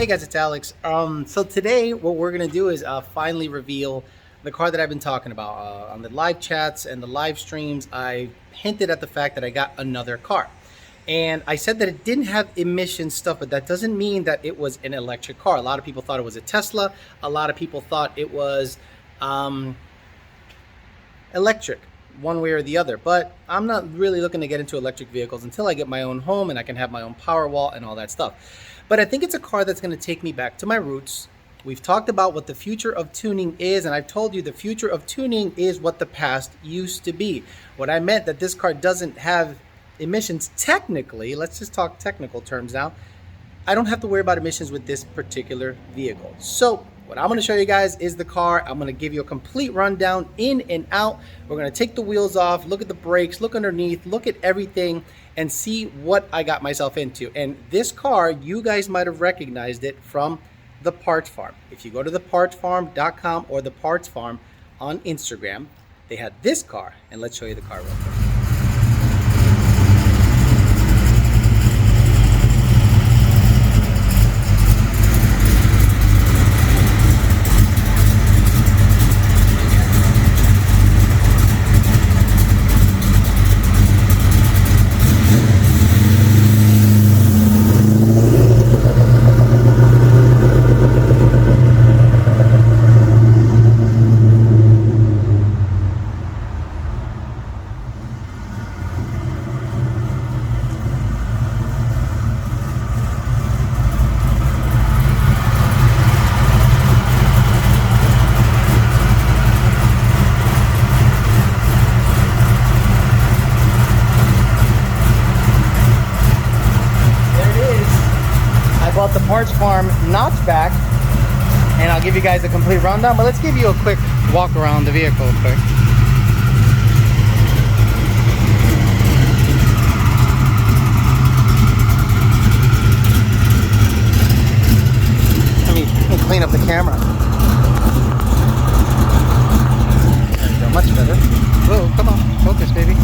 Hey guys, it's Alex. So today what we're gonna do is finally reveal the car that I've been talking about on the live chats and the live streams. I hinted at the fact that I got another car, and I said that it didn't have emission stuff, but that doesn't mean that it was an electric car. A lot of people thought it was a Tesla. A lot of people thought it was electric, one way or the other. But I'm not really looking to get into electric vehicles until I get my own home and I can have my own power wall and all that stuff. But I think it's a car that's going to take me back to my roots. We've talked about what the future of tuning is, and I've told you the future of tuning is what the past used to be. What I meant that this car doesn't have emissions technically, let's just talk technical terms now. I don't have to worry about emissions with this particular vehicle. So what I'm going to show you guys is the car. I'm going to give you a complete rundown in and out. We're going to take the wheels off, look at the brakes, look underneath, look at everything, and see what I got myself into. And this car, you guys might have recognized it from the Parts Farm. If you go to thepartsfarm.com or the Parts Farm on Instagram, they had this car, and let's show you the car real quick. Bought the Parts Farm notchback, and I'll give you guys a complete rundown, but let's give you a quick walk around the vehicle quick. Let me clean up the camera. There we go, much better. Whoa, come on, focus, baby.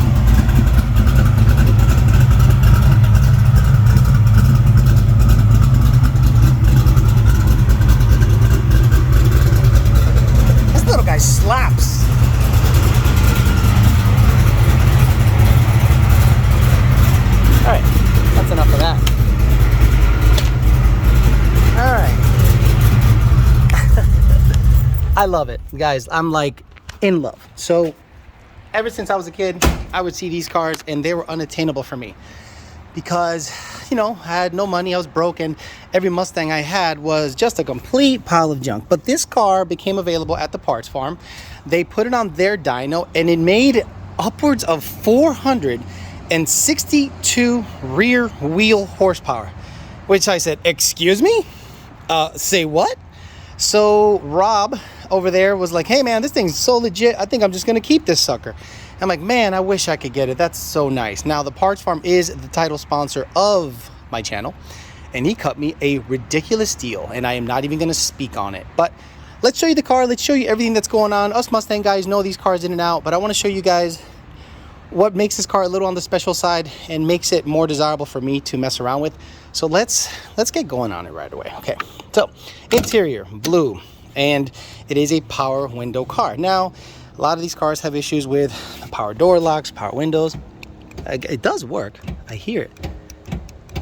Slaps. All right, that's enough of that. All right. I love it, guys. I'm like in love. So ever since I was a kid, I would see these cars and they were unattainable for me because, you know, I had no money. I was broke, and every Mustang I had was just a complete pile of junk. But this car became available at the Parts Farm. They put it on their dyno, and it made upwards of 462 rear wheel horsepower, which I said, excuse me? Say what? So Rob over there was like, hey man, this thing's so legit. I think I'm just gonna keep this sucker. I'm like, man, I wish I could get it. That's so nice. Now, the Parts Farm is the title sponsor of my channel, and he cut me a ridiculous deal, and I am not even going to speak on it. But let's show you the car. Let's show you everything that's going on. Us Mustang guys know these cars in and out, but I want to show you guys what makes this car a little on the special side and makes it more desirable for me to mess around with. So let's get going on it right away. Okay, so interior, blue, and it is a power window car. Now, a lot of these cars have issues with power door locks, power windows. It does work, I hear it,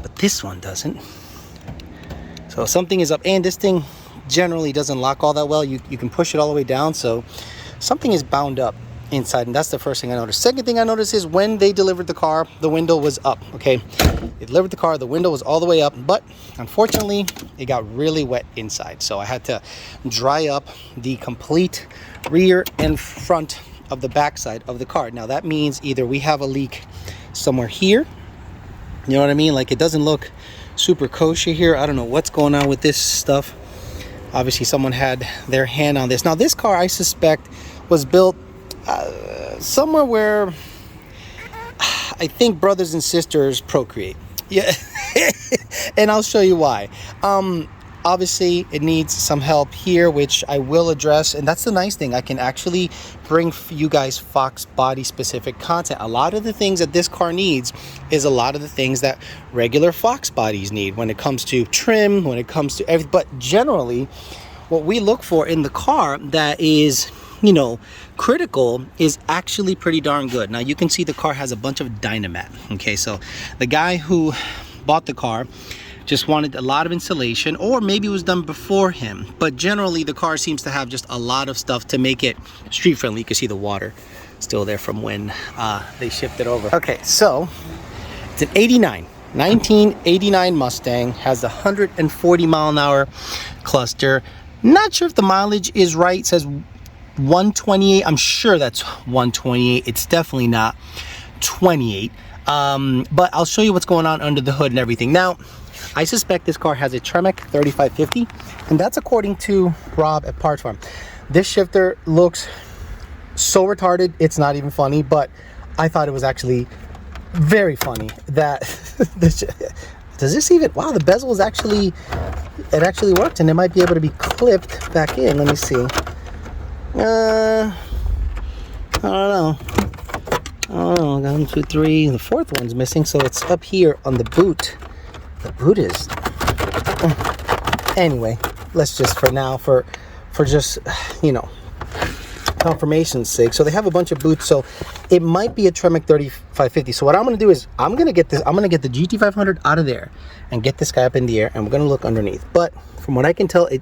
but this one doesn't. So something is up, and this thing generally doesn't lock all that well. You can push it all the way down, so something is bound up inside, and that's the first thing I noticed. Second thing I noticed is when they delivered the car, the window was up. Okay, they delivered the car, the window was all the way up, but unfortunately it got really wet inside, so I had to dry up the complete rear and front of the backside of the car. Now that means either we have a leak somewhere here, you know what I mean, like it doesn't look super kosher here. I don't know what's going on with this stuff. Obviously someone had their hand on this. Now this car, I suspect, was built somewhere where I think brothers and sisters procreate. Yeah. And I'll show you why. obviously it needs some help here, which I will address. And that's the nice thing, I can actually bring you guys Fox body specific content. A lot of the things that this car needs is a lot of the things that regular Fox bodies need when it comes to trim, when it comes to everything. But generally, what we look for in the car that is, you know, critical is actually pretty darn good. Now you can see the car has a bunch of Dynamat. Okay, so the guy who bought the car just wanted a lot of insulation, or maybe it was done before him, but generally the car seems to have just a lot of stuff to make it street friendly. You can see the water still there from when they shipped it over. Okay, so it's an 1989 Mustang, has a 140 mile an hour cluster. Not sure if the mileage is right. It says 128. I'm sure that's 128. It's definitely not 28. But I'll show you what's going on under the hood and everything. Now, I suspect this car has a Tremec 3550, and that's according to Rob at Parts Farm. This shifter looks so retarded, it's not even funny, but I thought it was actually very funny that does this even, wow, the bezel is actually, it actually worked, and it might be able to be clipped back in. Let me see. I don't know. 1, 2, 3. The fourth one's missing, so it's up here on the boot. The boot is. Anyway, let's just for now, for just, you know, confirmation's sake. So they have a bunch of boots, so it might be a Tremec 3550. So what I'm going to do is I'm going to get the GT500 out of there and get this guy up in the air, and we're going to look underneath. But from what I can tell, I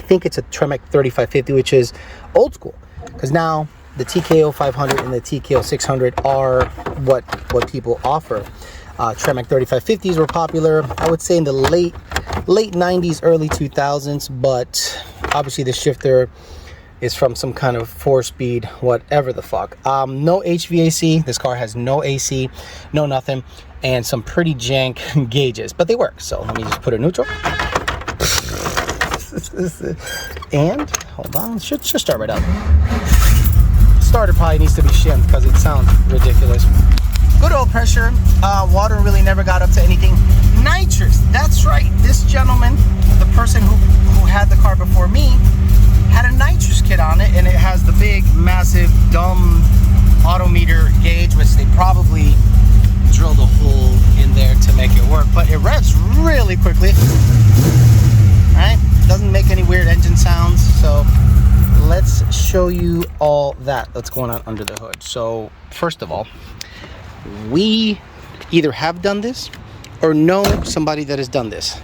think it's a Tremec 3550, which is old school, because now the TKO 500 and the TKO 600 are what people offer. Tremec 3550s were popular, I would say, in the late 90s, early 2000s, but obviously the shifter is from some kind of 4-speed, whatever the fuck. No HVAC. This car has no AC, no nothing, and some pretty jank gauges, but they work. So let me just put it neutral. And hold on, should start right up. Starter probably needs to be shimmed because it sounds ridiculous. Good oil pressure. Water really never got up to anything. Nitrous, that's right. This gentleman, the person who had the car before me, had a nitrous kit on it, and it has the big, massive, dumb autometer gauge, which they probably drilled a hole in there to make it work, but it revs really quickly. Right? Doesn't make any weird engine sounds. So let's show you all that's going on under the hood. So first of all, we either have done this or know somebody that has done this.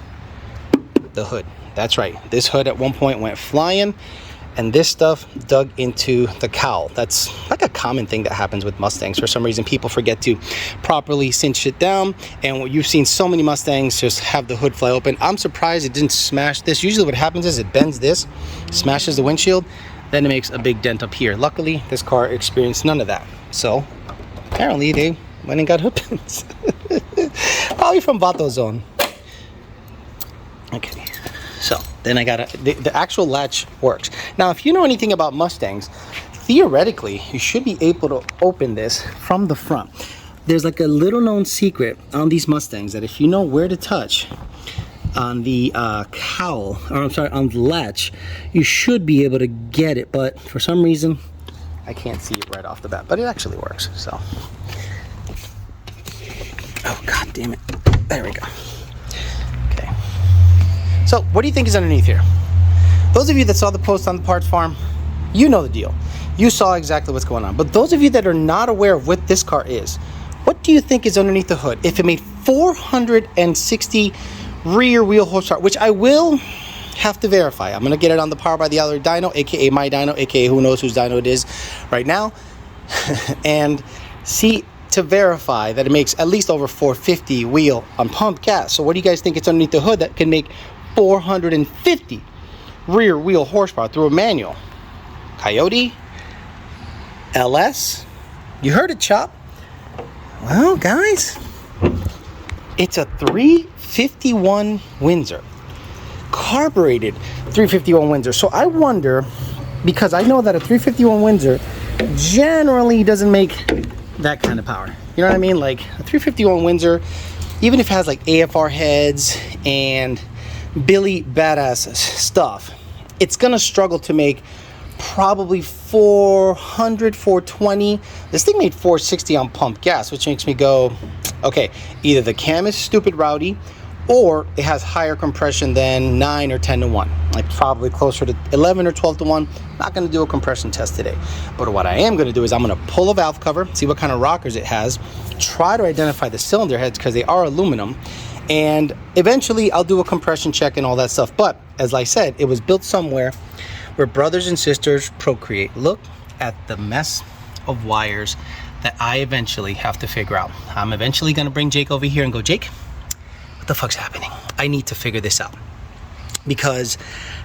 The hood, that's right, this hood at one point went flying, and this stuff dug into the cowl. That's like a common thing that happens with Mustangs. For some reason, people forget to properly cinch it down, and you've seen so many Mustangs just have the hood fly open. I'm surprised it didn't smash this. Usually what happens is it bends this, smashes the windshield, then it makes a big dent up here. Luckily, this car experienced none of that. So apparently they went and got hood pins. Probably from Vato Zone. Okay, so then I got the actual latch works. Now, if you know anything about Mustangs, theoretically, you should be able to open this from the front. There's like a little known secret on these Mustangs that if you know where to touch on the cowl, or I'm sorry, on the latch, you should be able to get it. But for some reason, I can't see it right off the bat, but it actually works. So, oh god damn it! There we go. Okay. So, what do you think is underneath here? Those of you that saw the post on the Parts Farm, you know the deal. You saw exactly what's going on. But those of you that are not aware of what this car is, what do you think is underneath the hood? If it made 460 rear wheel horsepower, which I will have to verify. I'm going to get it on the Power by the Hour dyno, aka my dyno, aka who knows whose dyno it is right now, and see to verify that it makes at least over 450 wheel on pump gas. So what do you guys think it's underneath the hood that can make 450 rear wheel horsepower through a manual? Coyote? LS? You heard it, Chop. Well, guys, it's a 351 Windsor. Carbureted 351 Windsor. So I wonder, because I know that a 351 Windsor generally doesn't make that kind of power. You know what I mean? Like a 351 Windsor, even if it has like AFR heads and Billy Badass stuff, it's gonna struggle to make probably 400, 420. This thing made 460 on pump gas, which makes me go, okay, either the cam is stupid rowdy, or it has higher compression than 9 or 10 to 1, like probably closer to 11 or 12 to 1. Not going to do a compression test today, but what I am going to do is I'm going to pull a valve cover, see what kind of rockers it has, try to identify the cylinder heads because they are aluminum, and eventually I'll do a compression check and all that stuff. But as I said, it was built somewhere where brothers and sisters procreate. Look at the mess of wires that I eventually have to figure out. I'm eventually going to bring Jake over here and go, Jake, what the fuck's happening? I need to figure this out. Because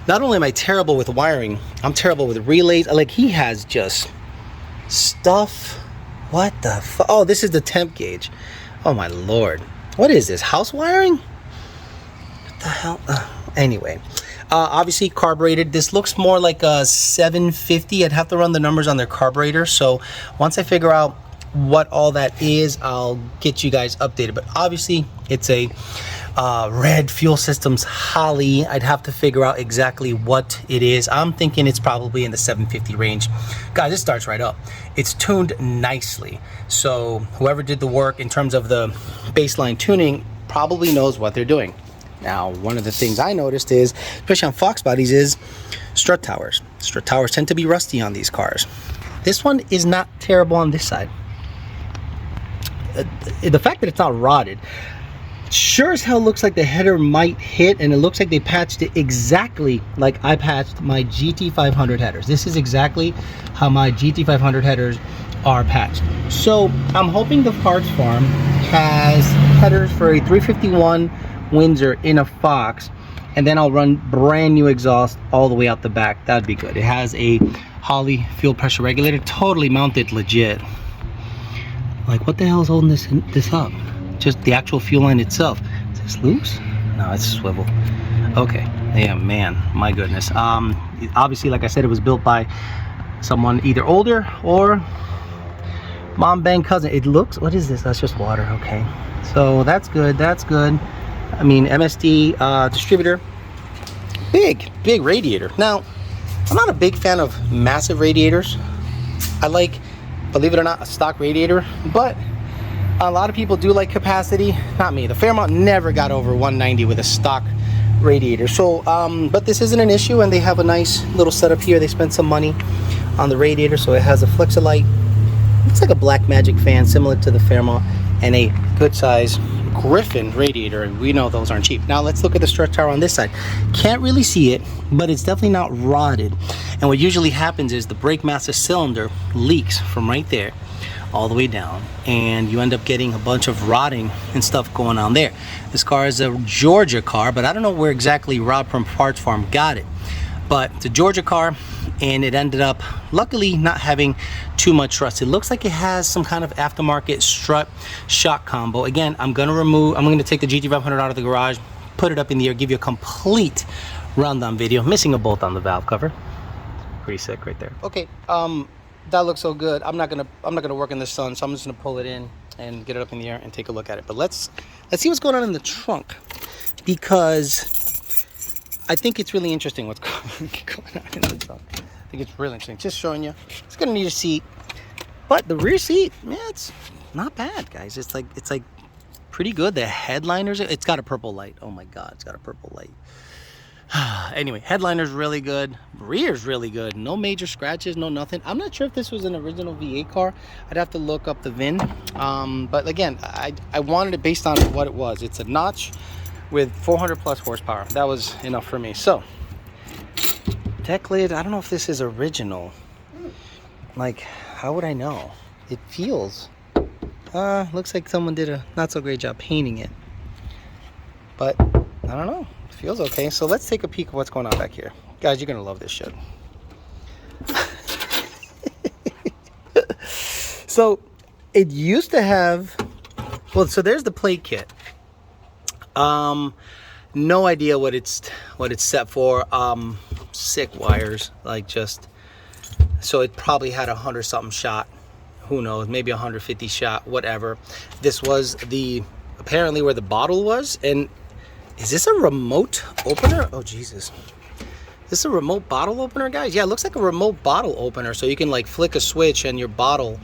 not only am I terrible with wiring, I'm terrible with relays. Like, he has just stuff. What the fuck? Oh, this is the temp gauge. Oh my lord. What is this? House wiring? What the hell? Anyway. Obviously carbureted. This looks more like a 750. I'd have to run the numbers on their carburetor. So once I figure out what all that is, I'll get you guys updated. But obviously it's a Red Fuel Systems Holley. I'd have to figure out exactly what it is. I'm thinking it's probably in the 750 range. Guys, this starts right up. It's tuned nicely. So whoever did the work in terms of the baseline tuning probably knows what they're doing. Now, one of the things I noticed is, especially on Fox bodies, is strut towers. Strut towers tend to be rusty on these cars. This one is not terrible on this side. The fact that it's not rotted sure as hell looks like the header might hit, and it looks like they patched it exactly like I patched my GT500 headers. This is exactly how my GT500 headers are patched. So I'm hoping the parts farm has headers for a 351 Windsor in a Fox, and then I'll run brand new exhaust all the way out the back. That'd be good. It has a Holley fuel pressure regulator, totally mounted legit. Like, what the hell is holding this up? Just the actual fuel line itself. Is this loose? No, it's swivel. Okay. Yeah, man, my goodness. Obviously, like I said, it was built by someone either older or mom bang cousin. It looks, what is this? That's just water. Okay, so that's good. That's good. I mean, MSD distributor. Big radiator. Now, I'm not a big fan of massive radiators. I like, believe it or not, a stock radiator, but a lot of people do like capacity. Not me. The Fairmont never got over 190 with a stock radiator. So, but this isn't an issue, and they have a nice little setup here. They spent some money on the radiator, so it has a Flexolite. It's like a Black Magic fan, similar to the Fairmont, and a good size Griffin radiator, and we know those aren't cheap. Now let's look at the strut tower on this side. Can't really see it, but it's definitely not rotted. And what usually happens is the brake master cylinder leaks from right there all the way down, and you end up getting a bunch of rotting and stuff going on there. This car is a Georgia car, but I don't know where exactly Rob from Parts Farm got it. But it's a Georgia car, and it ended up luckily not having too much rust. It looks like it has some kind of aftermarket strut shock combo. Again, I'm going to take the GT500 out of the garage, put it up in the air, give you a complete rundown video. Missing a bolt on the valve cover. Pretty sick right there. Okay, that looks so good. I'm not gonna work in the sun, so I'm just gonna pull it in and get it up in the air and take a look at it. But let's see what's going on in the trunk, because I think it's really interesting what's going on in the trunk. I think it's really interesting. Just showing you. It's gonna need a seat, but the rear seat, yeah, it's not bad, guys. It's like pretty good. The headliners, it's got a purple light. Oh my god, it's got a purple light. Anyway, headliner's really good, rear's really good, no major scratches, no nothing. I'm not sure if this was an original V8 car. I'd have to look up the VIN, but again, I wanted it based on what it was. It's a notch with 400 plus horsepower. That was enough for me. So deck lid, I don't know if this is original. Like, how would I know? It feels looks like someone did a not so great job painting it, but I don't know. Feels okay. So let's take a peek of what's going on back here. Guys, you're gonna love this shit. So it used to have, well, so there's the plate kit. No idea what it's set for. Sick wires, like, just, so it probably had 100 something shot, who knows, maybe 150 shot, whatever. This was the apparently where the bottle was, and Is this a remote opener? Oh, Jesus. Is this a remote bottle opener, guys? Yeah, it looks like a remote bottle opener. So you can like flick a switch and your bottle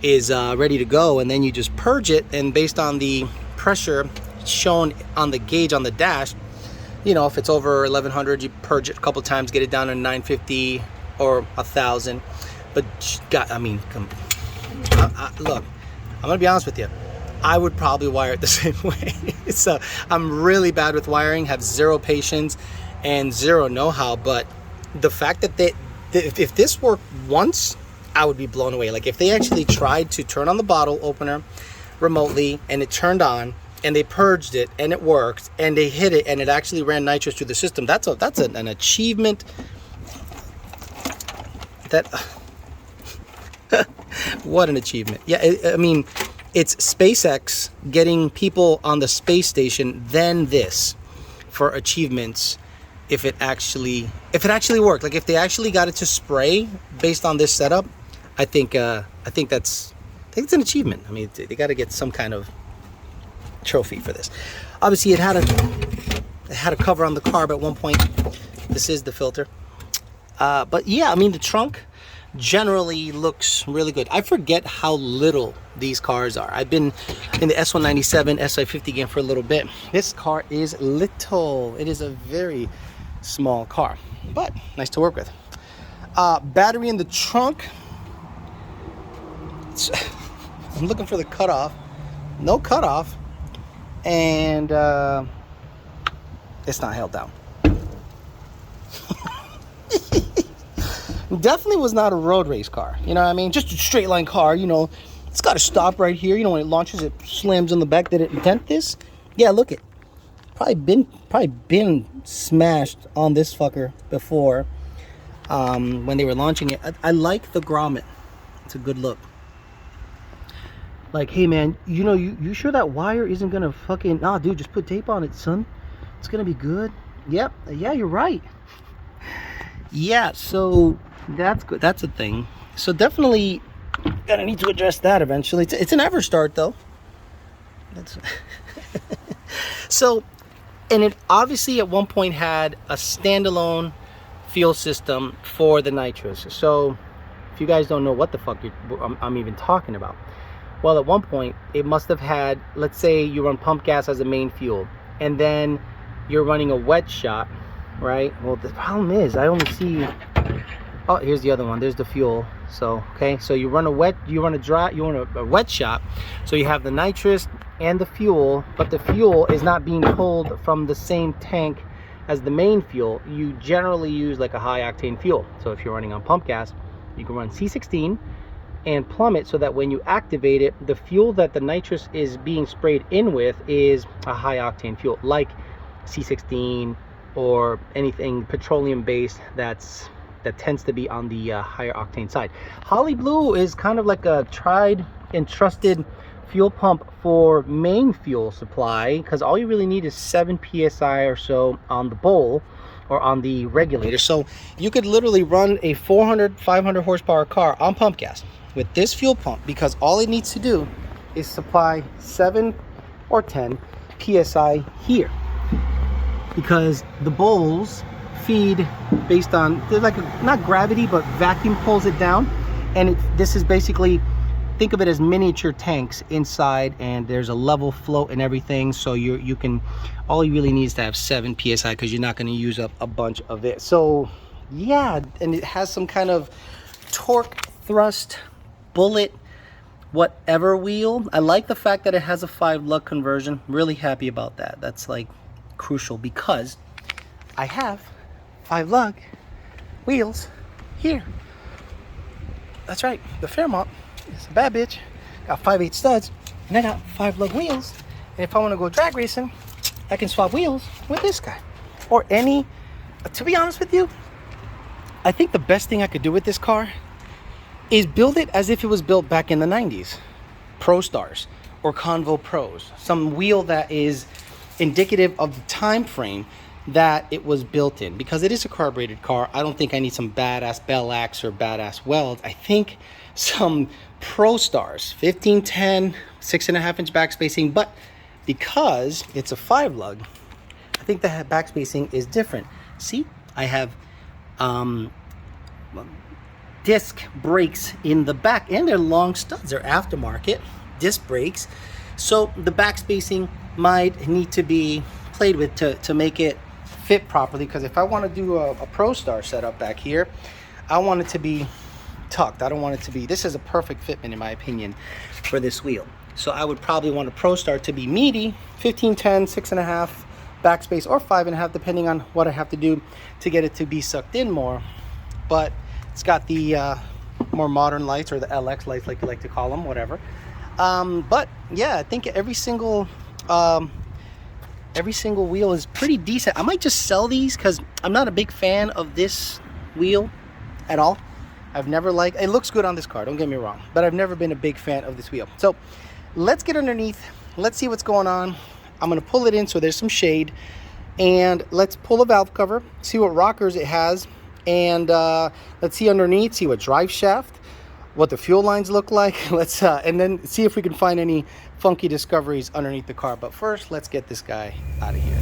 is ready to go. And then you just purge it. And based on the pressure shown on the gauge on the dash, you know, if it's over 1100, you purge it a couple times, get it down to 950 or 1000. But God, I mean, look, I'm gonna be honest with you. I would probably wire it the same way. So I'm really bad with wiring, have zero patience and zero know-how. But the fact that if this worked once, I would be blown away. Like if they actually tried to turn on the bottle opener remotely and it turned on and they purged it and it worked and they hit it and it actually ran nitrous through the system, that's an achievement. That what an achievement. Yeah, I mean, it's SpaceX getting people on the space station, then this for achievements. If it actually worked, like if they actually got it to spray based on this setup, I think it's an achievement. I mean, they got to get some kind of trophy for this. Obviously, it had a cover on the carb at one point. This is the filter, but yeah, I mean the trunk generally looks really good. I forget how little these cars are. I've been in the S197 SI50 game for a little bit. This car is little. It is a very small car, but nice to work with. Battery in the trunk. I'm looking for the cutoff. No cutoff, and it's not held down. Definitely was not a road race car, you know what I mean? Just a straight line car, you know. It's got to stop right here, you know. When it launches, it slams on the back. Did it dent this? Yeah, look it. Probably been smashed on this fucker before, when they were launching it. I like the grommet. It's a good look. Like, hey man, you know, you sure that wire isn't gonna fucking, nah dude, just put tape on it, son. It's gonna be good. Yep, yeah, you're right. Yeah, so that's good. That's a thing. So definitely gonna need to address that eventually. It's an EverStart though. That's so, and it obviously at one point had a standalone fuel system for the nitrous. So if you guys don't know what the fuck I'm even talking about, well, at one point it must have had, let's say you run pump gas as a main fuel and then you're running a wet shot, right? Well, the problem is I only see, oh, here's the other one. There's the fuel. So okay, so you run a wet shot, so you have the nitrous and the fuel, but the fuel is not being pulled from the same tank as the main fuel. You generally use like a high octane fuel. So if you're running on pump gas, you can run C16 and plumb it so that when you activate it, the fuel that the nitrous is being sprayed in with is a high octane fuel, like C16 or anything petroleum based that tends to be on the higher octane side. Holley Blue is kind of like a tried and trusted fuel pump for main fuel supply, because all you really need is 7 psi or so on the bowl or on the regulator. So you could literally run a 400-500 horsepower car on pump gas with this fuel pump, because all it needs to do is supply 7 or 10 psi here, because the bowls feed based on, there's like not gravity, but vacuum pulls it down, and this is basically, think of it as miniature tanks inside, and there's a level float and everything. So you can, all you really need is to have 7 psi, because you're not going to use up a bunch of it. So yeah, and it has some kind of torque thrust bullet whatever wheel. I like the fact that it has a 5 lug conversion. Really happy about that. That's like crucial, because I have 5 lug wheels here. That's right, the Fairmont is a bad bitch. Got 5/8 studs, and I got 5 lug wheels. And if I want to go drag racing, I can swap wheels with this guy or any. To be honest with you, I think the best thing I could do with this car is build it as if it was built back in the 90s, Pro Stars or Convo Pros, some wheel that is indicative of the time frame that it was built in, because it is a carbureted car. I don't think I need some badass bell axe or badass welds. I think some Pro Stars, 1510, 6.5 inch back spacing, but because it's a 5 lug, think the back spacing is different. See, I have disc brakes in the back, and they're long studs. They're aftermarket disc brakes. So the back spacing might need to be played with to make it fit properly, because if I want to do a ProStar setup back here, I want it to be tucked. I don't want it to be, this is a perfect fitment in my opinion for this wheel. So I would probably want a ProStar to be meaty, 1510, 6.5 backspace, or 5.5, depending on what I have to do to get it to be sucked in more. But it's got the more modern lights, or the LX lights, like you like to call them, whatever. But yeah, I think every single wheel is pretty decent. I might just sell these because I'm not a big fan of this wheel at all. I've never liked, it looks good on this car, don't get me wrong, but I've never been a big fan of this wheel. So let's get underneath, let's see what's going on. I'm gonna pull it in so there's some shade, and let's pull a valve cover, see what rockers it has, and let's see underneath, see what drive shaft, what the fuel lines look like. Let's and then see if we can find any funky discoveries underneath the car. But first, let's get this guy out of here.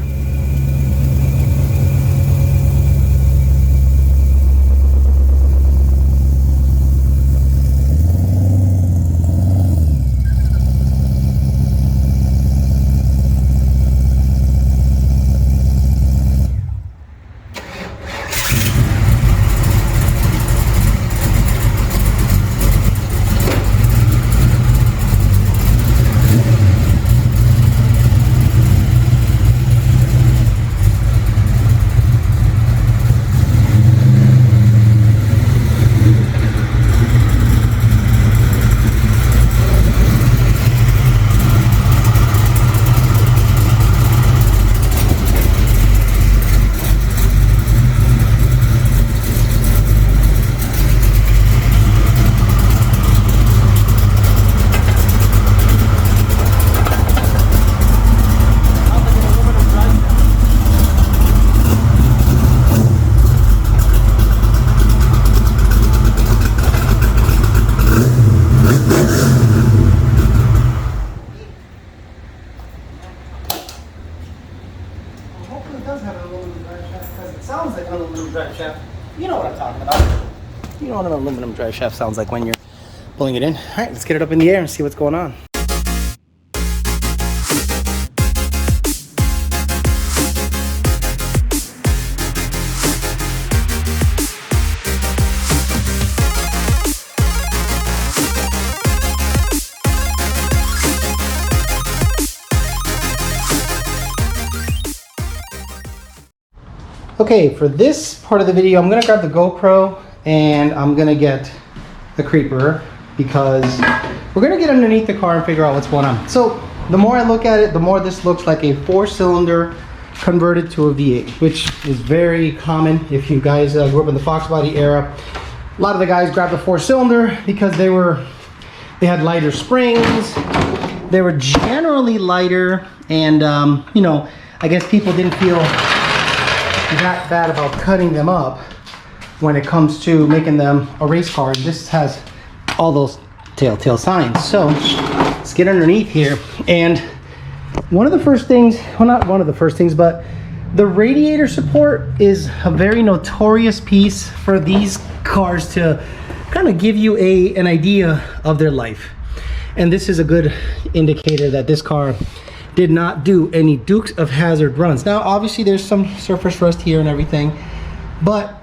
You know what I'm talking about. You know what an aluminum drive shaft sounds like when you're pulling it in. All right, let's get it up in the air and see what's going on. Okay, for this part of the video, I'm gonna grab the GoPro and I'm gonna get the creeper, because we're gonna get underneath the car and figure out what's going on. So the more I look at it, the more this looks like a 4-cylinder converted to a V8, which is very common if you guys grew up in the Fox body era. A lot of the guys grabbed a 4-cylinder because they had lighter springs, they were generally lighter, and you know, I guess people didn't feel that bad about cutting them up when it comes to making them a race car. And this has all those telltale signs. So let's get underneath here. And one of the first things, well, not one of the first things, but the radiator support is a very notorious piece for these cars to kind of give you an idea of their life. And this is a good indicator that this car did not do any Dukes of Hazzard runs. Now, obviously there's some surface rust here and everything, but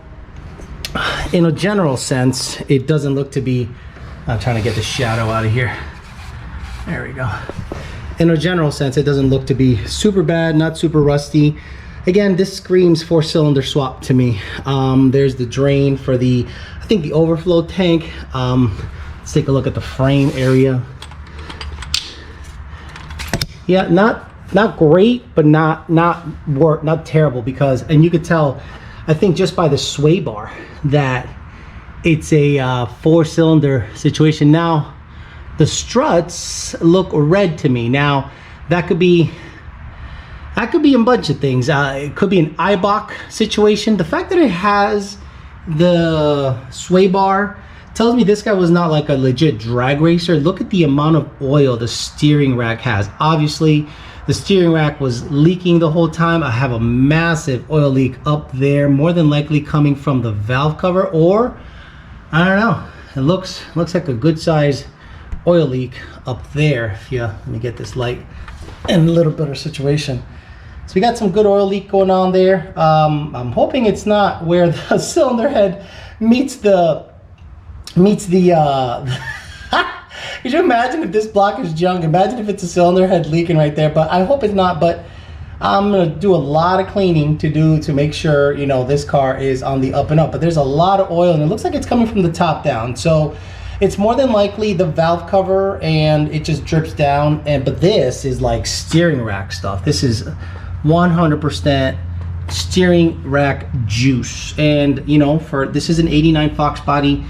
in a general sense, it doesn't look to be, I'm trying to get the shadow out of here. There we go. In a general sense, it doesn't look to be super bad, not super rusty. Again, this screams 4-cylinder swap to me. There's the drain for the, I think the overflow tank. Let's take a look at the frame area. Yeah, not great, but not terrible, because, and you could tell, I think just by the sway bar, that it's a 4-cylinder situation. Now, the struts look red to me. Now, that could be a bunch of things. It could be an Eibach situation. The fact that it has the sway bar tells me this guy was not like a legit drag racer. Look at the amount of oil the steering rack has. Obviously, The steering rack was leaking the whole time. I have a massive oil leak up there, more than likely coming from the valve cover, or I don't know. It looks like a good size oil leak up there. If you let me get this light in a little better situation. So we got some good oil leak going on there. I'm hoping it's not where the cylinder head meets the could you imagine if this block is junk? Imagine if it's a cylinder head leaking right there, but I hope it's not. But I'm gonna do a lot of cleaning to make sure, you know, this car is on the up and up. But there's a lot of oil and it looks like it's coming from the top down. So it's more than likely the valve cover and it just drips down. But this is like steering rack stuff. This is 100% steering rack juice. And you know, this is an 89 Fox body.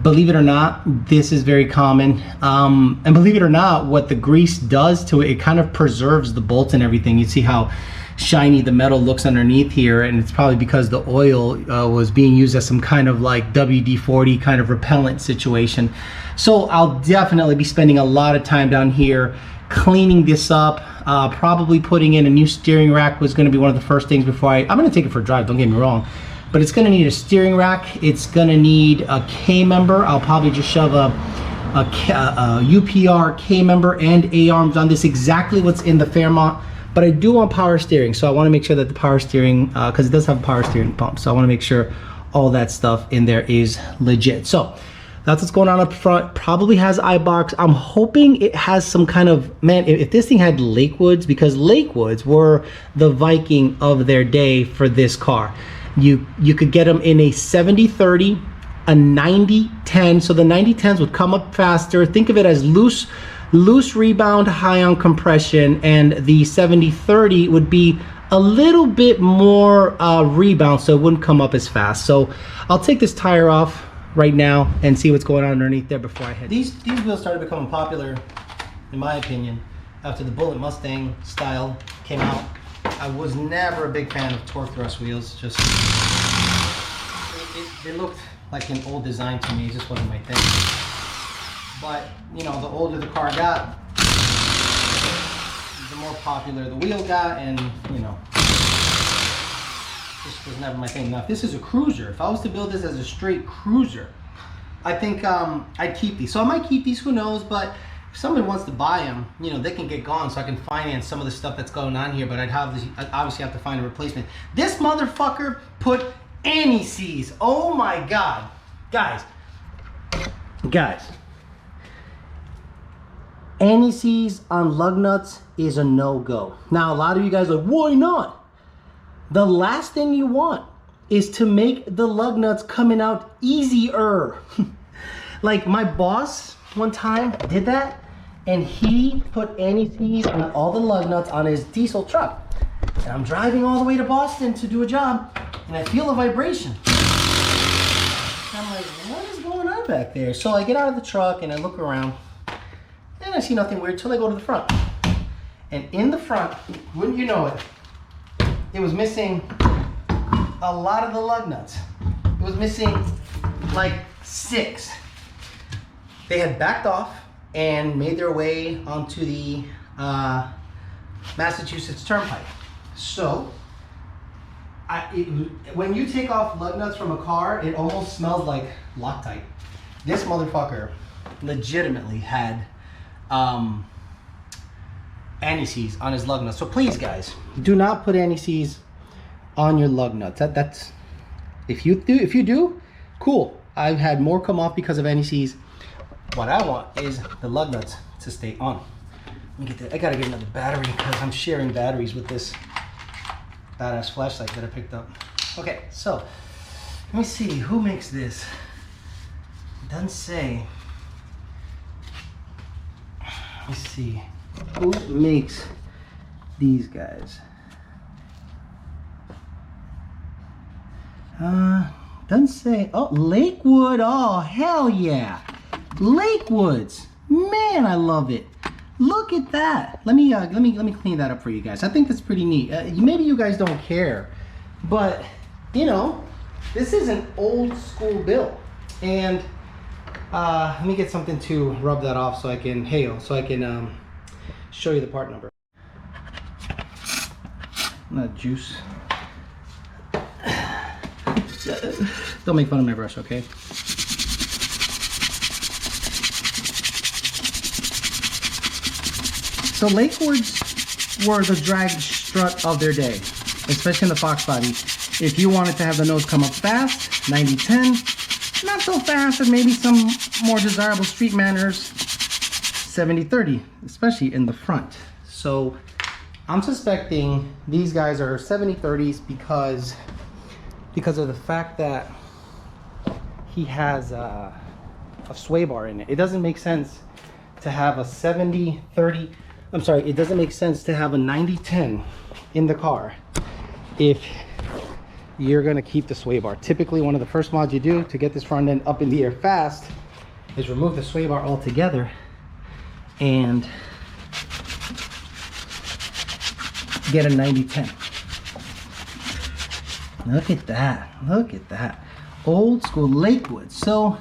Believe it or not, this is very common. And believe it or not, what the grease does to it, it kind of preserves the bolts and everything. You see how shiny the metal looks underneath here, and it's probably because the oil was being used as some kind of like WD-40 kind of repellent situation. So I'll definitely be spending a lot of time down here cleaning this up. Probably putting in a new steering rack was going to be one of the first things before I'm going to take it for a drive, don't get me wrong. But it's going to need a steering rack. It's going to need a K-member. I'll probably just shove a UPR K-member and A-arms on this, exactly what's in the Fairmont. But I do want power steering, so I want to make sure that the power steering, because it does have a power steering pump, so I want to make sure all that stuff in there is legit. So that's what's going on up front. Probably has iBox. I'm hoping it has some kind of, man, if this thing had Lakewoods, because Lakewoods were the Viking of their day for this car. You could get them in a 70-30, a 90-10. So the 90-10s would come up faster. Think of it as loose rebound, high on compression, and the 70-30 would be a little bit more rebound, so it wouldn't come up as fast. So I'll take this tire off right now and see what's going on underneath there before I head. These wheels started becoming popular, in my opinion, after the Bullet Mustang style came out. I was never a big fan of torque thrust wheels. Just they looked like an old design to me. It just wasn't my thing. But you know, the older the car got, the more popular the wheel got, and you know, this was never my thing. Now, if this is a cruiser, if I was to build this as a straight cruiser, I think I'd keep these. So I might keep these. Who knows? But if somebody wants to buy them, you know, they can get gone, so I can finance some of the stuff that's going on here, but I'd obviously have to find a replacement. This motherfucker put anti-seize. Oh my God. Guys. Anti-seize on lug nuts is a no-go. Now, a lot of you guys are like, why not? The last thing you want is to make the lug nuts coming out easier. Like my boss one time did that, and he put anti-seize on all the lug nuts on his diesel truck. And I'm driving all the way to Boston to do a job, and I feel a vibration. And I'm like, what is going on back there? So I get out of the truck and I look around, and I see nothing weird till I go to the front. And in the front, wouldn't you know it, it was missing a lot of the lug nuts. It was missing like 6. They had backed off and made their way onto the Massachusetts Turnpike. So, when you take off lug nuts from a car, it almost smells like Loctite. This motherfucker legitimately had anti-seize on his lug nuts. So please, guys, do not put anti-seize on your lug nuts. That's if you do, cool. I've had more come off because of anti-seize. What I want is the lug nuts to stay on. Let me get that. I gotta get another battery because I'm sharing batteries with this badass flashlight that I picked up. Okay, so let me see who makes this. It doesn't say. Let me see who makes these guys. Doesn't say. Oh, Lakewood. Oh, hell yeah. Lakewoods, man, I love it. Look at that. Let me clean that up for you guys. I think that's pretty neat. Maybe you guys don't care, but you know, this is an old school build. And let me get something to rub that off so I can show you the part number. not juice. Don't make fun of my brush, okay? So Lakewoods were the drag strut of their day, especially in the Fox body. If you wanted to have the nose come up fast, 90-10, not so fast, and maybe some more desirable street manners, 70-30, especially in the front. So I'm suspecting these guys are 70-30s because of the fact that he has a sway bar in it. It doesn't make sense to have a 70-30, I'm sorry, it doesn't make sense to have a 90-10 in the car if you're gonna keep the sway bar. Typically, one of the first mods you do to get this front end up in the air fast is remove the sway bar altogether and get a 90-10. Look at that, look at that. Old school Lakewood. So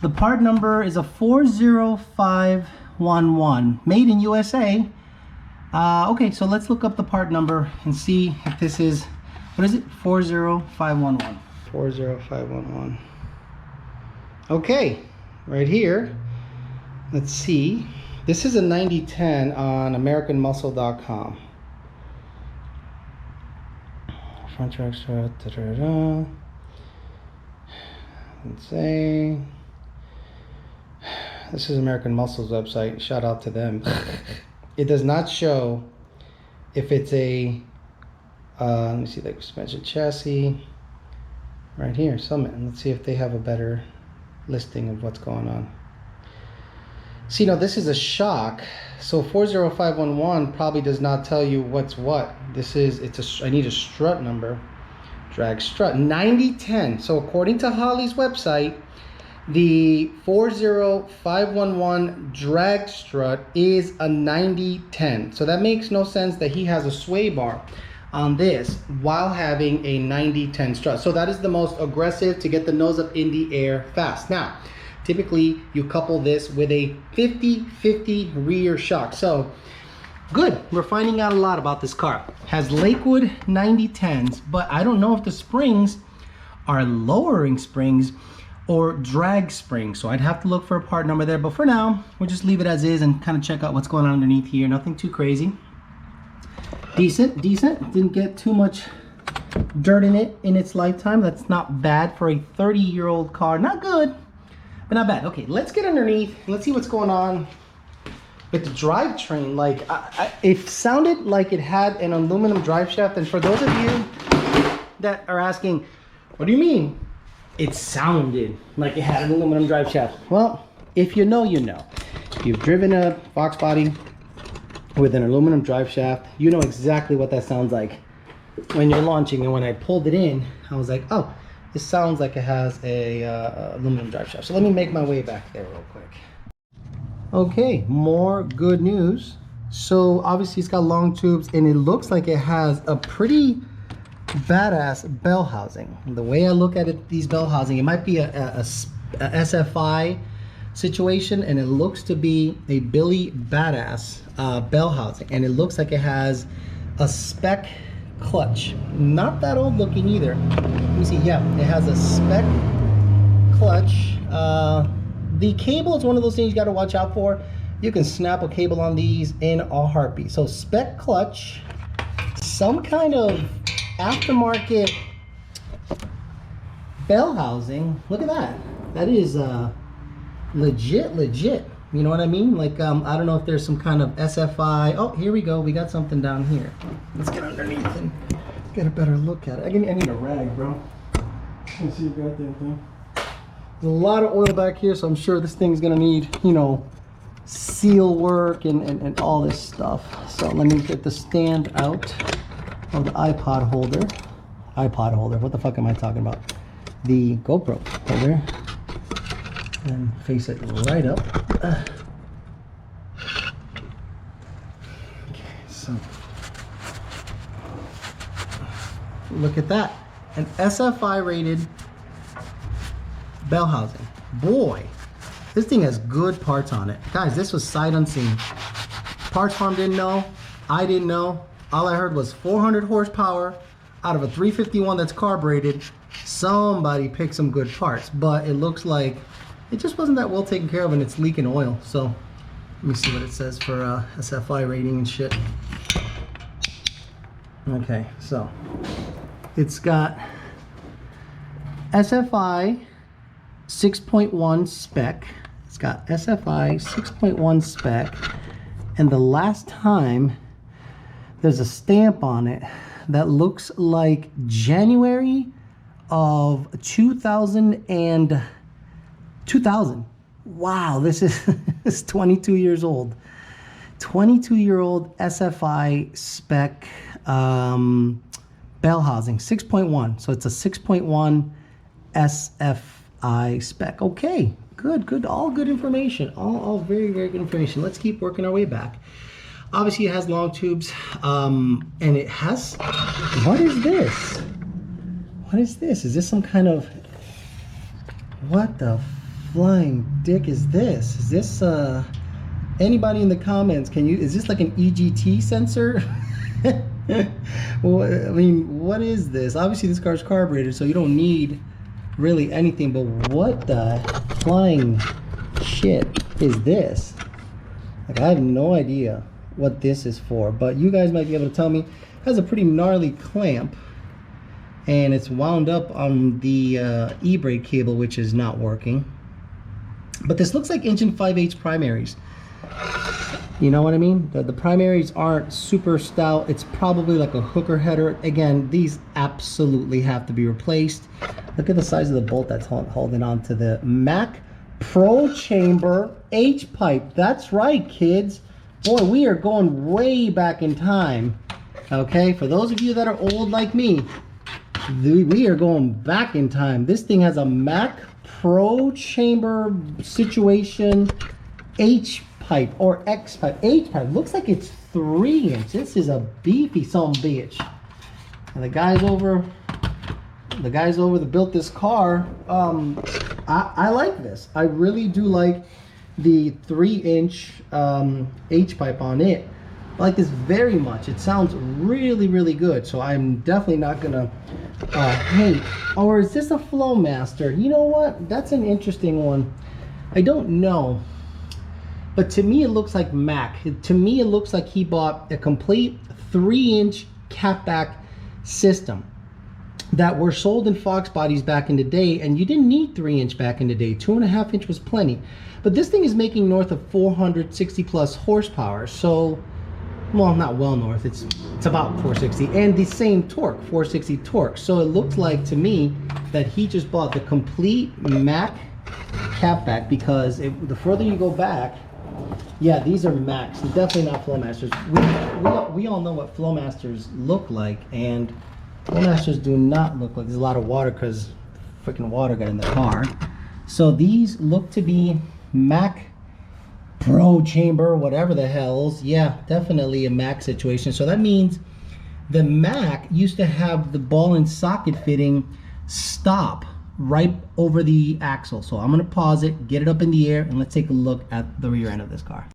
the part number is a 40511, made in USA. Okay, so let's look up the part number and see if this is, what is it? 40511. 40511. Okay, right here. Let's see. This is a 9010 on AmericanMuscle.com. Front track strut. Let's say this is American Muscle's website. Shout out to them. It does not show if it's a let me see, like suspension chassis right here, Summit. Let's see if they have a better listing of what's going on. See, now this is a shock, so 40511 probably does not tell you what's what. This is, I need a strut number. Drag strut 9010. So according to Holley's website, the 40511 drag strut is a 9010. So that makes no sense that he has a sway bar on this while having a 9010 strut. So that is the most aggressive to get the nose up in the air fast. Now, typically you couple this with a 50-50 rear shock. So good, we're finding out a lot about this car. Has Lakewood 9010s, but I don't know if the springs are lowering springs or drag springs. So I'd have to look for a part number there, but for now, we'll just leave it as is and kind of check out what's going on underneath here. Nothing too crazy. Decent. Didn't get too much dirt in it in its lifetime. That's not bad for a 30-year-old car. Not good, but not bad. Okay, let's get underneath. Let's see what's going on with the drivetrain. Like, it sounded like it had an aluminum drive shaft. And for those of you that are asking, what do you mean? It sounded like it had an aluminum drive shaft. Well, if you know, you know. If you've driven a Fox body with an aluminum drive shaft, you know exactly what that sounds like when you're launching. And when I pulled it in, I was like, oh, this sounds like it has a aluminum drive shaft. So let me make my way back there real quick. Okay, more good news. So obviously it's got long tubes and it looks like it has a pretty badass bell housing. The way I look at it, these bell housing, it might be a SFI situation, and it looks to be a Billy Badass bell housing, and it looks like it has a spec clutch. Not that old looking either. Let me see. Yeah, it has a spec clutch. The cable is one of those things you got to watch out for. You can snap a cable on these in a heartbeat. So spec clutch, some kind of aftermarket bell housing. Look at that. That is legit. You know what I mean? Like, I don't know if there's some kind of SFI. Oh, here we go. We got something down here. Let's get underneath and get a better look at it. I need a rag, bro. Let's see your goddamn thing. There's a lot of oil back here, so I'm sure this thing's gonna need, you know, seal work and all this stuff. So let me get the stand out of the iPod holder. What the fuck am I talking about? The GoPro holder. And face it right up. Okay, so look at that. An SFI rated bell housing. Boy, this thing has good parts on it. Guys, this was sight unseen. Parts Farm didn't know. I didn't know. All I heard was 400 horsepower out of a 351 that's carbureted. Somebody picked some good parts, but it looks like it just wasn't that well taken care of and it's leaking oil. So let me see what it says for SFI rating and shit. Okay, so it's got SFI 6.1 spec. It's got SFI 6.1 spec, and the last time there's a stamp on it that looks like January of 2000. Wow, this is 22 years old. 22-year-old SFI spec bell housing, 6.1. So it's a 6.1 SFI spec. Okay, good, all good information. All very, very good information. Let's keep working our way back. Obviously, it has long tubes, and it has, what is this? What is this? Is this some kind of, what the flying dick is this? Is this, anybody in the comments, is this like an EGT sensor? Well, I mean, what is this? Obviously, this car's carbureted, so you don't need really anything, but what the flying shit is this? Like, I have no idea what this is for, but you guys might be able to tell me. It has a pretty gnarly clamp, and it's wound up on the e-brake cable, which is not working. But this looks like engine 5/8 primaries. You know what I mean? The primaries aren't super stout. It's probably like a hooker header. Again, these absolutely have to be replaced. Look at the size of the bolt that's holding on to the Mac Pro Chamber H-pipe. That's right, kids. Boy, we are going way back in time. Okay, for those of you that are old like me, we are going back in time. This thing has a Mac Pro Chamber situation H-pipe or X-pipe. H-pipe looks like it's 3 inch. This is a beefy son of a bitch. And the guys over that built this car, I like this. I really do like the 3-inch H-pipe on it. I like this very much. It sounds really, really good. So I'm definitely not gonna hate. Or is this a Flowmaster? You know what? That's an interesting one. I don't know. But to me, it looks like Mac. To me, it looks like he bought a complete 3-inch catback system that were sold in Fox bodies back in the day, and you didn't need 3-inch back in the day. 2.5 inch was plenty. But this thing is making north of 460 plus horsepower. So, well, not well north. It's about 460, and the same torque, 460 torque. So it looks like to me that he just bought the complete Mac catback, because the further you go back, yeah, these are Macs, definitely not Flowmasters. We all know what Flowmasters look like, and Flowmasters do not look like, there's a lot of water because freaking water got in the car. So these look to be Mac Pro Chamber, whatever the hell's. Yeah, definitely a Mac situation. So that means the Mac used to have the ball and socket fitting stop right over the axle. So I'm going to pause it, get it up in the air, and let's take a look at the rear end of this car.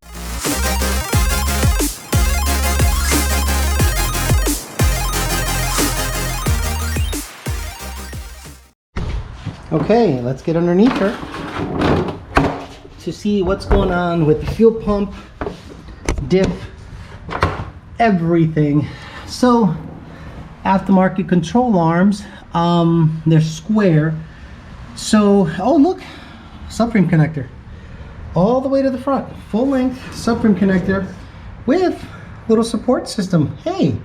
Okay, let's get underneath her to see what's going on with the fuel pump, diff, everything. So aftermarket control arms, they're square. So, oh look, subframe connector all the way to the front, full length subframe connector with little support system. Hey,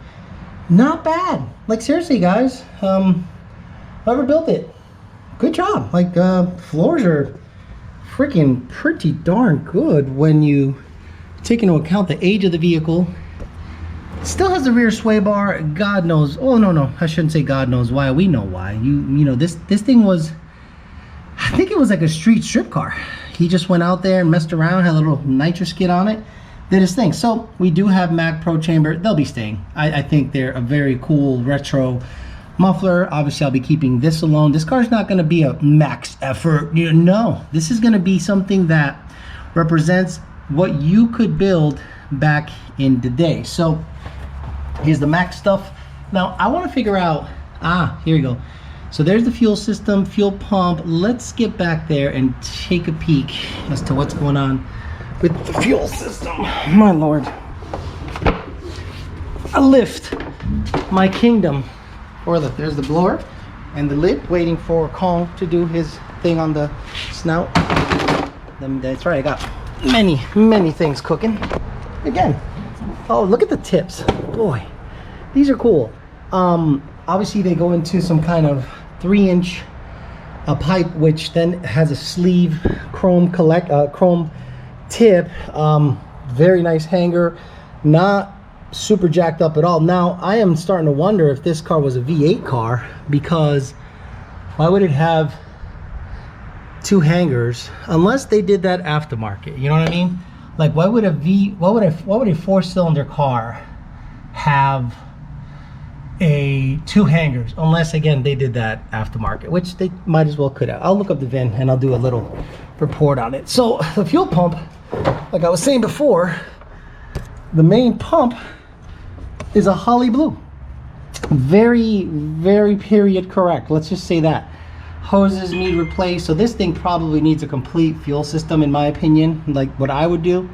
not bad. Like, seriously guys, whoever built it, good job. Like, floors are freaking pretty darn good when you take into account the age of the vehicle. Still has the rear sway bar. God knows. Oh no, I shouldn't say God knows why. We know why. You know, this thing was, I think it was like a street strip car. He just went out there and messed around, had a little nitro skid on it, did his thing. So we do have Mac Pro Chamber. They'll be staying. I think they're a very cool retro muffler. Obviously, I'll be keeping this alone. This car's not going to be a max effort. No, this is going to be something that represents what you could build back in the day. So Here's the Mac stuff. Now I want to figure out, here we go. So there's the fuel system, fuel pump. Let's get back there and take a peek as to what's going on with the fuel system. My Lord. A lift, my kingdom. Or look, there's the blower and the lid waiting for Kong to do his thing on the snout. That's right, I got many things cooking. Again, oh, look at the tips. Boy, these are cool. Obviously they go into some kind of 3-inch pipe, which then has a sleeve chrome tip. Very nice hanger, not super jacked up at all. Now I am starting to wonder if this car was a V8 car, because why would it have 2 hangers unless they did that aftermarket? You know what I mean? Like, why would a 4-cylinder car have 2 hangers, unless again they did that aftermarket, which they might as well could have. I'll look up the VIN and I'll do a little report on it. So the fuel pump, like I was saying before, the main pump is a Holley blue. Very period correct. Let's just say that. Hoses need replaced. So this thing probably needs a complete fuel system, in my opinion. Like, what I would do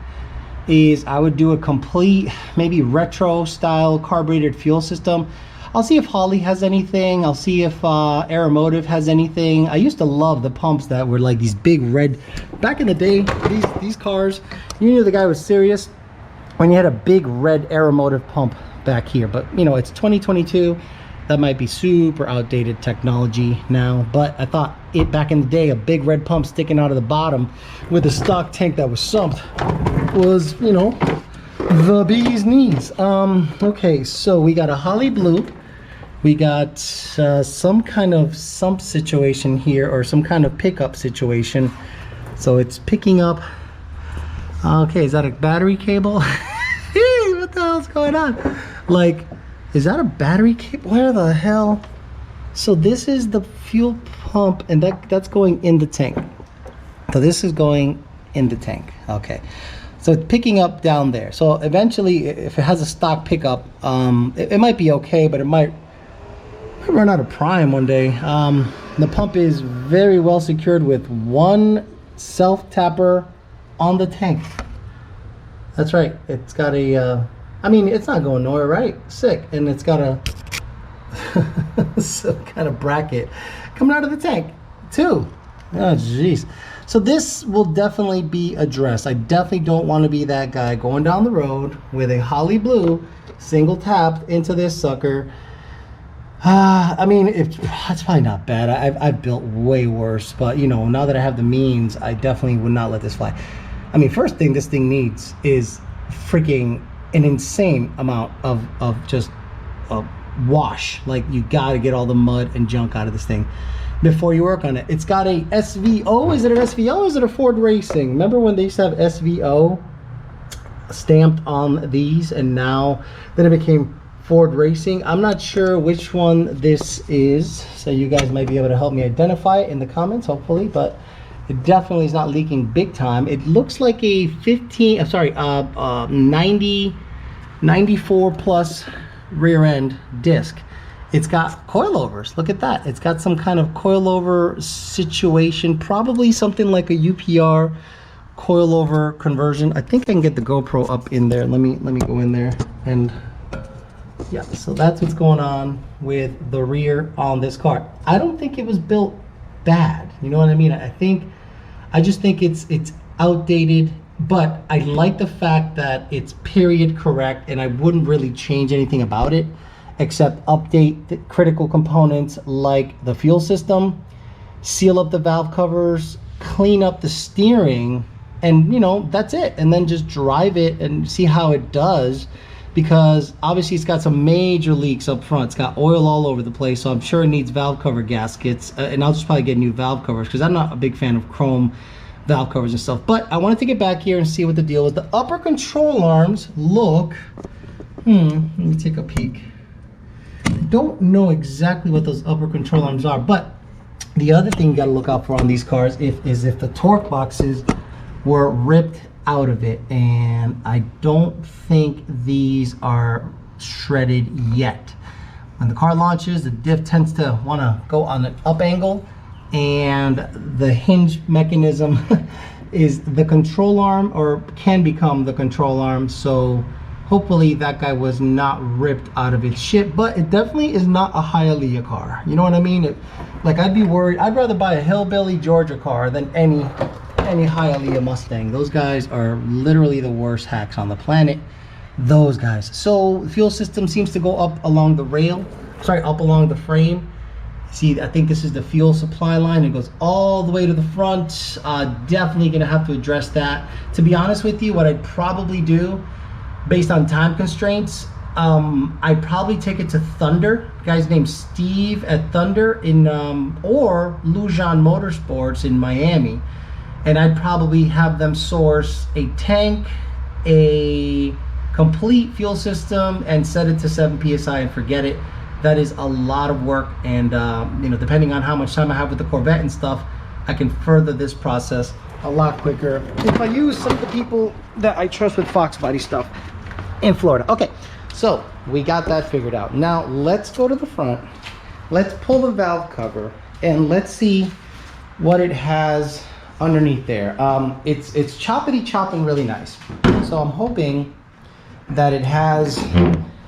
is I would do a complete, maybe retro style carbureted fuel system. I'll see if Holley has anything. I'll see if Aeromotive has anything. I used to love the pumps that were like these big red. Back in the day, these cars, you knew the guy was serious when you had a big red Aeromotive pump back here. But you know, it's 2022. That might be super outdated technology now, but I thought it back in the day, a big red pump sticking out of the bottom with a stock tank that was sumped was, you know, the bee's knees. Okay, so we got a Holley blue. We got some kind of sump situation here, or some kind of pickup situation. So it's picking up. Okay, is that a battery cable? What the hell's going on? Like, is that a battery cable? Where the hell? So this is the fuel pump, and that's going in the tank. So this is going in the tank. Okay. So it's picking up down there. So eventually, if it has a stock pickup, it might be okay, but it might run out of prime one day. The pump is very well secured with one self-tapper on the tank. That's right. It's got a, I mean, it's not going nowhere, right? Sick. And it's got a some kind of bracket coming out of the tank too. Oh, jeez. So this will definitely be addressed. I definitely don't want to be that guy going down the road with a Holley blue single tapped into this sucker. I mean, that's probably not bad. I've built way worse, but you know, now that I have the means, I definitely would not let this fly. I mean, first thing this thing needs is freaking an insane amount of just wash. Like, you got to get all the mud and junk out of this thing before you work on it. It's got a SVO. Is it an SVO or is it a Ford Racing? Remember when they used to have SVO stamped on these, and now then it became Ford Racing? I'm not sure which one this is, so you guys might be able to help me identify it in the comments, hopefully. But it definitely is not leaking big time. It looks like a 94 plus rear end disc. It's got coilovers. Look at that. It's got some kind of coilover situation, probably something like a UPR coilover conversion. I think I can get the GoPro up in there. Let me go in there, and yeah, so that's what's going on with the rear on this car. I don't think it was built bad. You know what I mean? I just think it's outdated, but I like the fact that it's period correct, and I wouldn't really change anything about it except update the critical components like the fuel system, seal up the valve covers, clean up the steering, and you know, that's it. And then just drive it and see how it does, because obviously it's got some major leaks up front. It's got oil all over the place, so I'm sure it needs valve cover gaskets, and I'll just probably get new valve covers because I'm not a big fan of chrome valve covers and stuff. But I wanted to get back here and see what the deal is. The upper control arms look, let me take a peek. I don't know exactly what those upper control arms are, but the other thing you got to look out for on these cars is if the torque boxes were ripped out of it, and I don't think these are shredded yet. When the car launches, the diff tends to want to go on an up angle, and the hinge mechanism is the control arm, or can become the control arm. So hopefully that guy was not ripped out of its shit, but it definitely is not a Hialeah car. You know what I mean? Like, I'd be worried. I'd rather buy a hillbilly Georgia car than any Hialeah Mustang. Those guys are literally the worst hacks on the planet. Those guys. So the fuel system seems to go up along the rail, up along the frame. See, I think this is the fuel supply line. It goes all the way to the front. Definitely gonna have to address that. To be honest with you, what I'd probably do, based on time constraints, I'd probably take it to Thunder. The guy's named Steve at Thunder or Lujan Motorsports in Miami. And I'd probably have them source a tank, a complete fuel system, and set it to 7 PSI and forget it. That is a lot of work, and you know, depending on how much time I have with the Corvette and stuff, I can further this process a lot quicker if I use some of the people that I trust with Fox Body stuff in Florida. Okay, so we got that figured out. Now let's go to the front. Let's pull the valve cover and let's see what it has underneath there. It's chopping really nice. So I'm hoping that it has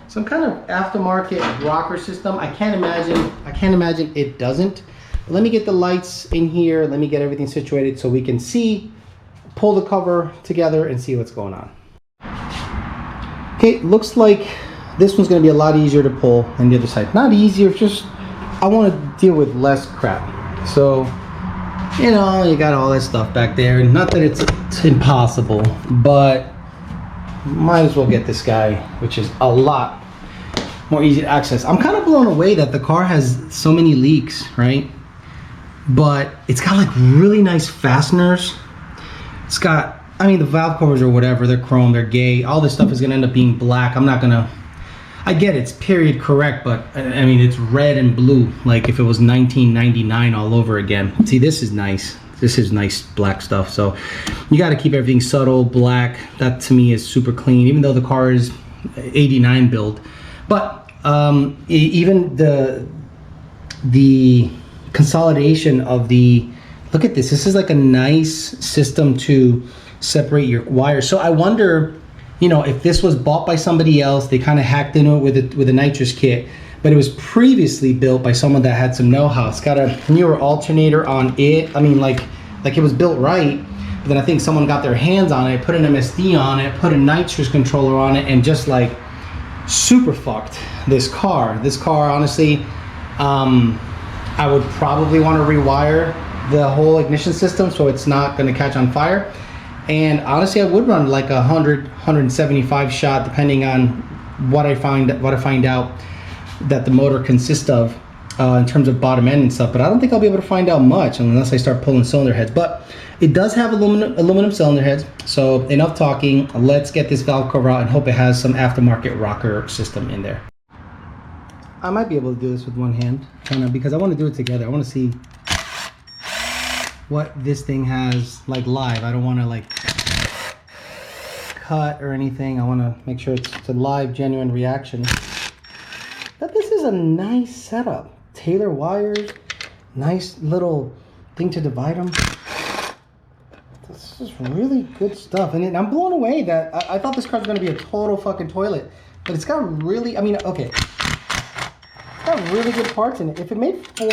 some kind of aftermarket rocker system. I can't imagine it doesn't. But let me get the lights in here. Let me get everything situated so we can see, pull the cover together and see what's going on. Okay, looks like this one's gonna be a lot easier to pull than the other side. Not easier, just I want to deal with less crap. So, you know, you got all that stuff back there. Not that it's impossible, but might as well get this guy, which is a lot more easy to access. I'm kind of blown away that the car has so many leaks, right? But it's got like really nice fasteners. It's got, I mean, the valve covers or whatever, they're chrome, they're gay. All this stuff is gonna end up being black. I get it's period correct, but I mean, it's red and blue, like if it was 1999 all over again. See, this is nice. This is nice black stuff. So you got to keep everything subtle black. That to me is super clean, even though the car is 89 build. But even the consolidation of the, look at this. This is like a nice system to separate your wires. So I wonder, you know, if this was bought by somebody else, they kind of hacked into it with a nitrous kit, but it was previously built by someone that had some know-how. It's got a newer alternator on it. I mean, like it was built right, but then I think someone got their hands on it, put an MSD on it, put a nitrous controller on it, and just like super fucked this car. This car, honestly, I would probably want to rewire the whole ignition system so it's not going to catch on fire. And honestly, I would run like 175 shot, depending on what I find out that the motor consists of in terms of bottom end and stuff. But I don't think I'll be able to find out much unless I start pulling cylinder heads. But it does have aluminum cylinder heads. So enough talking. Let's get this valve cover out and hope it has some aftermarket rocker system in there. I might be able to do this with one hand, kind of, because I want to do it together. I want to see what this thing has like live. I don't want to like cut or anything. I want to make sure it's a live, genuine reaction. But this is a nice setup. Tailor wires, nice little thing to divide them. This is really good stuff. And I'm blown away that I thought this car was going to be a total fucking toilet, but it's got really, I mean, okay, it's got really good parts in it. If it made four,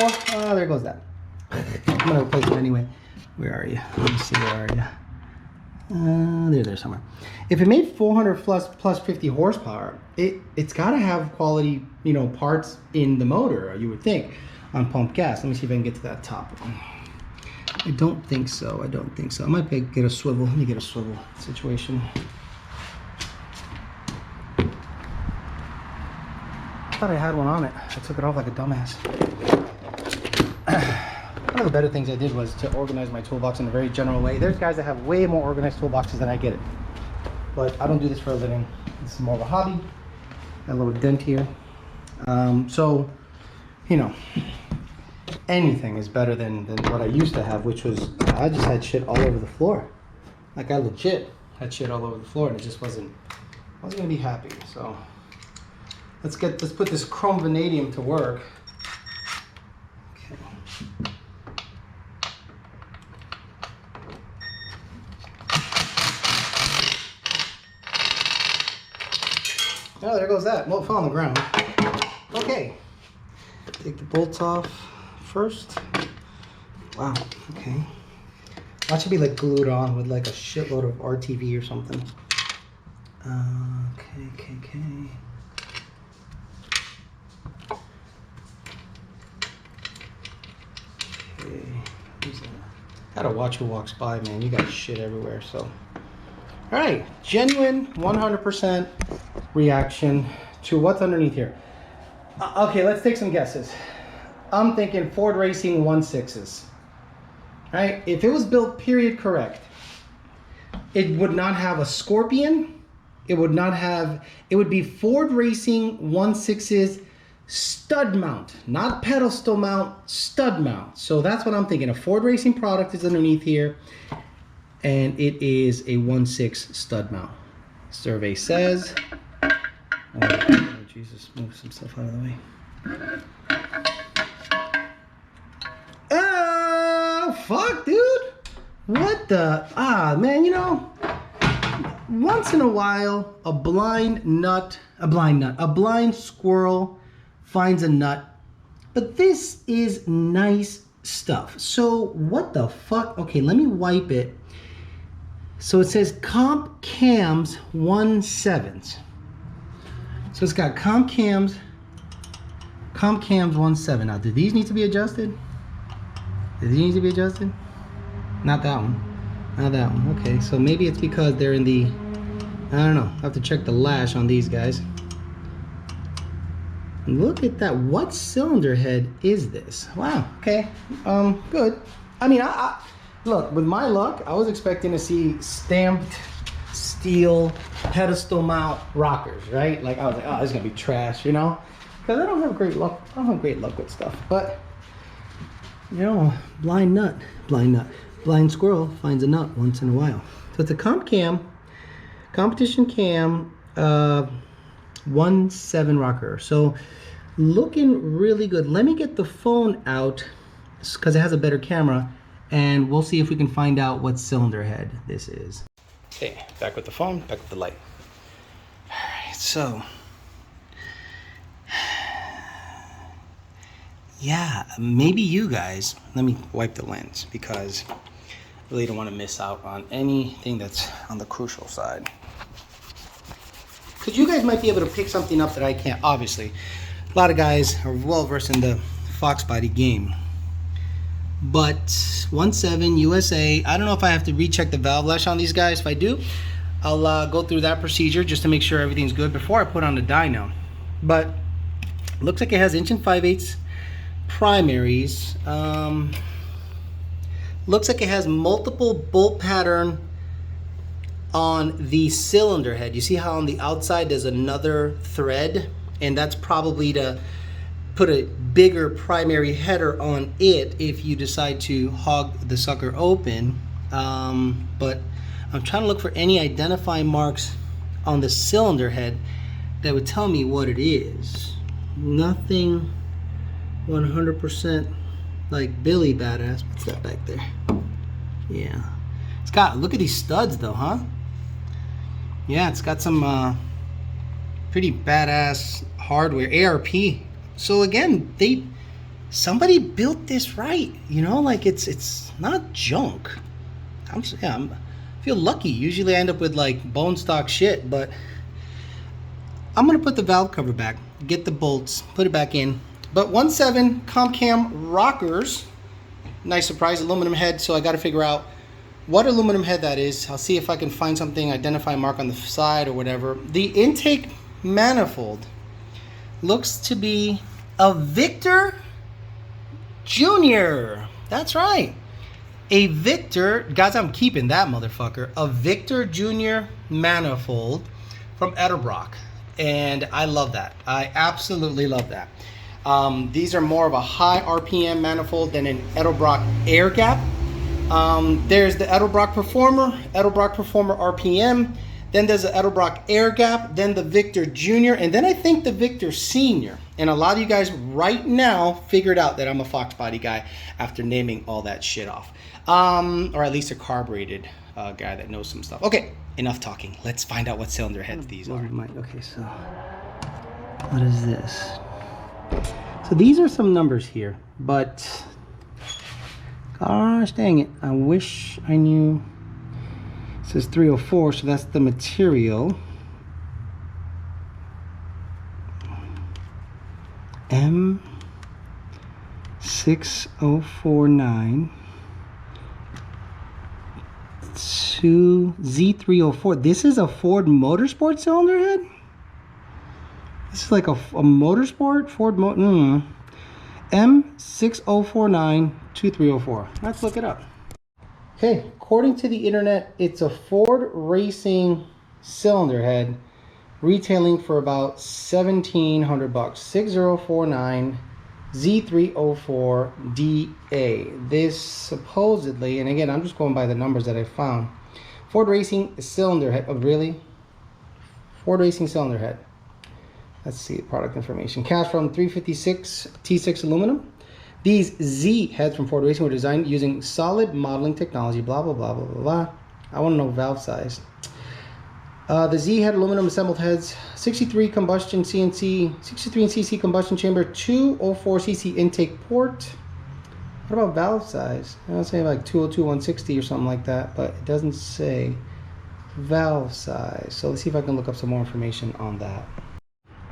there goes that. I'm gonna replace it anyway. Where are you? Let me see, where are you? There somewhere. If it made 400 plus 50 horsepower, it's got to have quality, you know, parts in the motor, you would think, on pump gas. Let me see if I can get to that top one. I don't think so. I might get a swivel. Let me get a swivel situation. I thought I had one on it. I took it off like a dumbass. One of the better things I did was to organize my toolbox in a very general way. There's guys that have way more organized toolboxes than I get it. But I don't do this for a living. This is more of a hobby. Got a little dent here. So, you know, anything is better than what I used to have, which was, I just had shit all over the floor. Like, I legit had shit all over the floor, and it just wasn't gonna be happy. So Let's put this chrome vanadium to work. Okay. Oh, there goes that. Well, it fell on the ground. Okay. Take the bolts off first. Wow, okay. That should be like glued on with like a shitload of RTV or something. Okay. Okay, who's that? Gotta watch who walks by, man. You got shit everywhere, so. All right, genuine 100% reaction to what's underneath here. Okay, let's take some guesses. I'm thinking Ford Racing 1.6s. Right? If it was built period correct, it would not have a Scorpion. It would be Ford Racing 1.6s stud mount, not pedestal mount, stud mount. So that's what I'm thinking. A Ford Racing product is underneath here, and it is a 1.6 stud mount. Survey says, oh Jesus, move some stuff out of the way. Oh, fuck, dude. What the? Man, you know, once in a while, a blind squirrel finds a nut. But this is nice stuff. So, what the fuck? Okay, let me wipe it. So, it says comp cams 1.7s. So, it's got comp cams 1.7. Now, do these need to be adjusted? Not that one. Okay, so maybe it's because they're in the, I don't know. I have to check the lash on these guys. Look at that. What cylinder head is this? Wow. Okay. Good. I mean, I look, with my luck, I was expecting to see stamped steel pedestal mount rockers, right? Like I was like, oh, this is gonna be trash, you know? Because I don't have great luck. With stuff. But you know, blind squirrel finds a nut once in a while. So it's a competition cam 1.7 rocker. So looking really good. Let me get the phone out because it has a better camera, and we'll see if we can find out what cylinder head this is. Okay, back with the phone, back with the light. All right, so yeah, maybe you guys, let me wipe the lens because I really don't want to miss out on anything that's on the crucial side. Because you guys might be able to pick something up that I can't. Obviously, a lot of guys are well versed in the Fox body game. But 1.7 USA, I don't know if I have to recheck the valve lash on these guys. If I do, I'll go through that procedure just to make sure everything's good before I put on the dyno. But looks like it has 1 5/8 primaries. Looks like it has multiple bolt pattern on the cylinder head. You see how on the outside there's another thread, and that's probably to put a bigger primary header on it if you decide to hog the sucker open. But I'm trying to look for any identifying marks on the cylinder head that would tell me what it is. Nothing 100% like Billy Badass. What's that back there? Yeah, it's got, look at these studs though, huh? Yeah, it's got some pretty badass hardware. ARP. So again, somebody built this right, you know, like it's not junk. I feel lucky. Usually I end up with like bone stock shit, but I'm gonna put the valve cover back, get the bolts, put it back in. But 1.7 comp cam rockers, nice surprise, aluminum head. So I got to figure out what aluminum head that is. I'll see if I can find something, identify mark on the side or whatever. The intake manifold looks to be a Victor Junior. That's right, a Victor, guys, I'm keeping that motherfucker. A Victor Junior manifold from Edelbrock, and I love that. I absolutely love that. These are more of a high RPM manifold than an Edelbrock air gap. There's the Edelbrock Performer RPM. Then there's the Edelbrock Air Gap, then the Victor Junior, and then I think the Victor Senior. And a lot of you guys right now figured out that I'm a Fox body guy after naming all that shit off. Or at least a carbureted guy that knows some stuff. Okay, enough talking. Let's find out what cylinder heads these are. Okay, so what is this? So these are some numbers here, but gosh dang it, I wish I knew. It says 304, so that's the material. M6049 to Z304. This is a Ford Motorsport cylinder head? This is like a motorsport Ford M6049 2304. Let's look it up. Okay, according to the internet, it's a Ford Racing cylinder head retailing for about $1,700. 6049 Z304DA. This supposedly, and again, I'm just going by the numbers that I found. Ford Racing cylinder head. Oh, really? Ford Racing cylinder head. Let's see product information. Cast from 356 T6 aluminum. These Z heads from Ford Racing were designed using solid modeling technology. Blah blah blah blah blah blah. I want to know valve size. The Z head aluminum assembled heads, 63 combustion CNC, 63 cc combustion chamber, 204 cc intake port. What about valve size? I'll say like 202, 160 or something like that, but it doesn't say valve size. So let's see if I can look up some more information on that.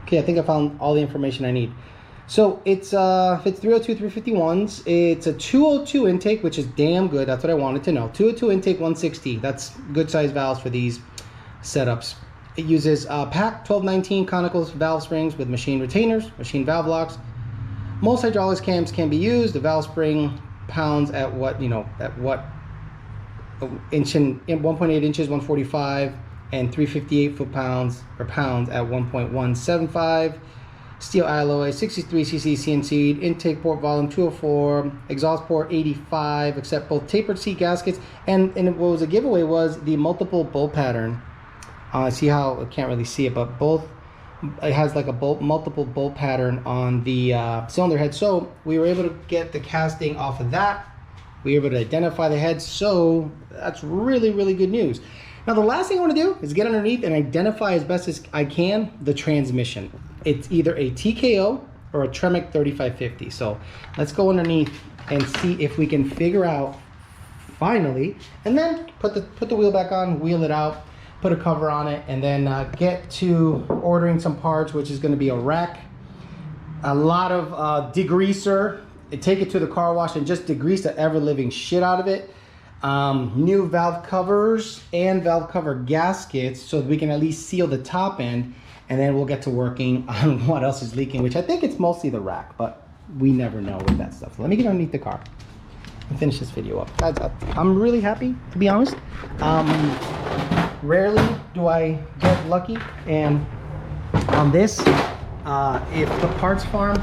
Okay, I think I found all the information I need. So it's if it's 302, 351s, it's a 202 intake, which is damn good. That's what I wanted to know. 202 intake, 160. That's good size valves for these setups. It uses PAC 1219 conical valve springs with machine retainers, machine valve locks. Most hydraulics cams can be used. The valve spring pounds at what, at what inch in 1.8 inches, 145, and 358 foot-pounds or pounds at 1.175. Steel alloy, 63 cc CNC, intake port volume 204, exhaust port 85, accept both tapered seat gaskets, and what was a giveaway was the multiple bolt pattern. See how I can't really see it, but it has like a multiple bolt pattern on the cylinder head. So we were able to get the casting off of that. We were able to identify the head, so that's really, really good news. Now the last thing I want to do is get underneath and identify as best as I can the transmission. It's either a TKO or a Tremec 3550. So let's go underneath and see if we can figure out finally, and then put the wheel back on, wheel it out, put a cover on it, and then get to ordering some parts, which is going to be a rack, a lot of degreaser, take it to the car wash and just degrease the ever-living shit out of it. New valve covers and valve cover gaskets so that we can at least seal the top end, and then we'll get to working on what else is leaking, which I think it's mostly the rack, but we never know with that stuff. So let me get underneath the car and finish this video up. I'm really happy, to be honest. Rarely do I get lucky, and on this, if the parts farm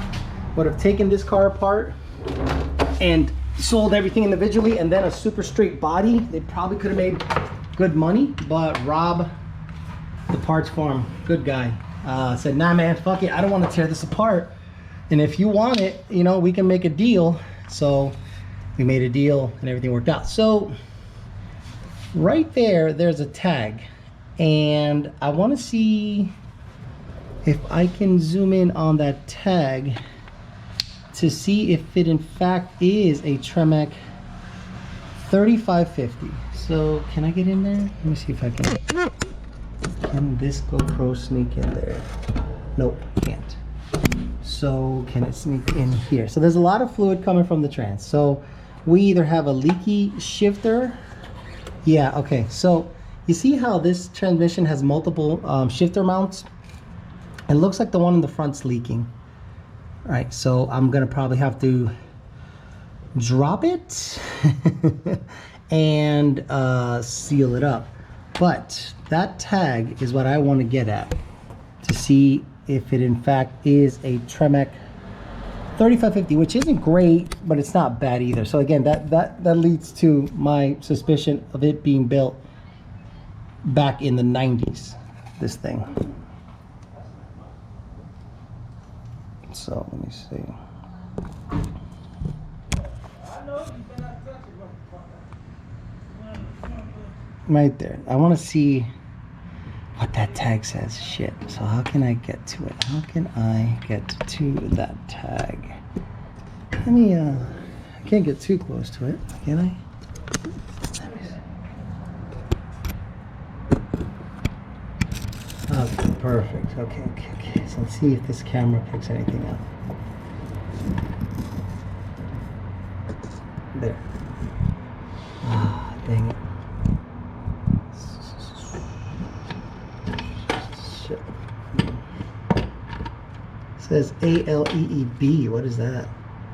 would have taken this car apart and sold everything individually and then a super straight body, they probably could have made good money. But Rob, the parts farm, good guy, said, nah man, fuck it, I don't want to tear this apart, and if you want it, we can make a deal. So we made a deal and everything worked out. So right there's a tag, and I want to see if I can zoom in on that tag to see if it in fact is a Tremec 3550. So can I get in there? Let me see if I can. Can this GoPro sneak in there? Nope, can't. So can it sneak in here? So there's a lot of fluid coming from the trans. So we either have a leaky shifter. Yeah, okay. So you see how this transmission has multiple shifter mounts? It looks like the one in the front's leaking. All right, so I'm gonna probably have to drop it and seal it up. But that tag is what I want to get at to see if it in fact is a Tremec 3550, which isn't great, but it's not bad either. So again, that leads to my suspicion of it being built back in the 90s, this thing. So let me see. Right there. I want to see what that tag says. Shit. So how can I get to it? How can I get to that tag? Let me, I can't get too close to it, can I? Let me see. Okay, perfect. Okay. So let's see if this camera picks anything up. There. Ah, dang it. Shit. It says ALEEB. What is that?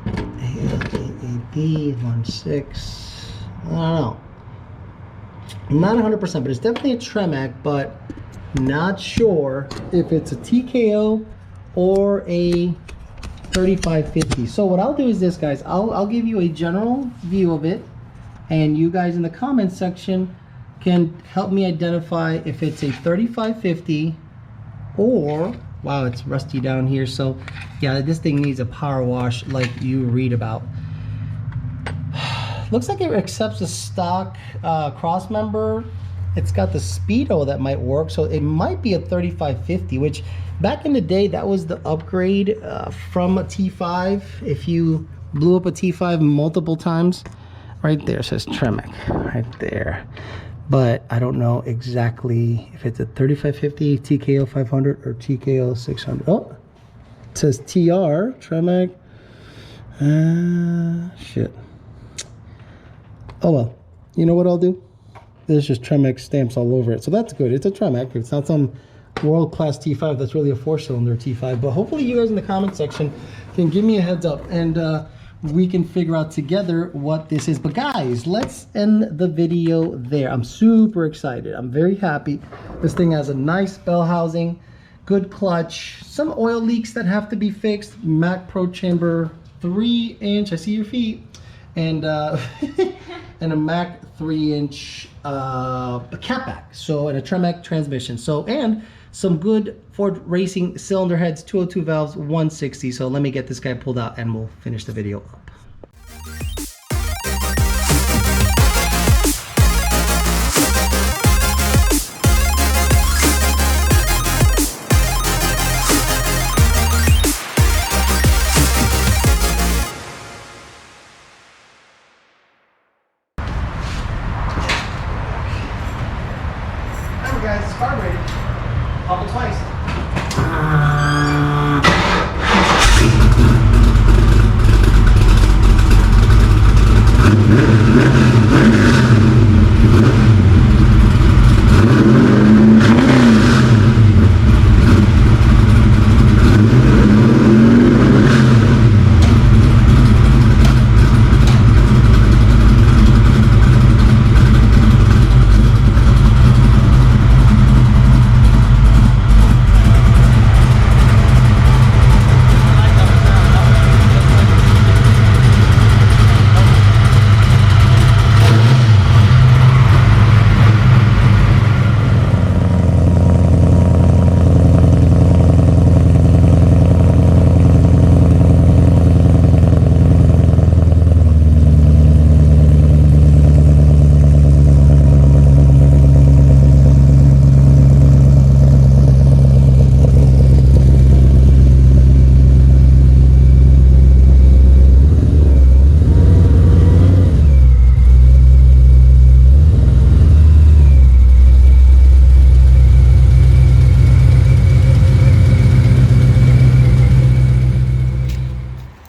ALEEB 16. I don't know. I'm not 100%, but it's definitely a Tremec, but not sure if it's a TKO or a 3550. So what I'll do is this, guys. I'll give you a general view of it, and you guys in the comments section can help me identify if it's a 3550 or, wow, it's rusty down here. So yeah, this thing needs a power wash like you read about. Looks like it accepts a stock cross member. It's got the speedo that might work, so it might be a 3550, which back in the day, that was the upgrade from a T5. If you blew up a T5 multiple times, right there says Tremec, right there. But I don't know exactly if it's a 3550, TKO 500, or TKO 600. Oh, it says TR, Tremec. Shit. Oh well, you know what I'll do? There's just Tremec stamps all over it, so that's good. It's a Tremec. It's not some world-class T5 that's really a 4-cylinder T5, but hopefully you guys in the comment section can give me a heads up, and we can figure out together what this is. But guys, let's end the video there. I'm super excited. I'm very happy. This thing has a nice bell housing, good clutch, some oil leaks that have to be fixed, Mac Pro chamber 3-inch, I see your feet, and and a Mac 3-inch catback, so, and a Tremec transmission, so, and some good Ford Racing cylinder heads, 202 valves, 160. So let me get this guy pulled out and we'll finish the video up. Guys, it's carbureted. Pop it twice.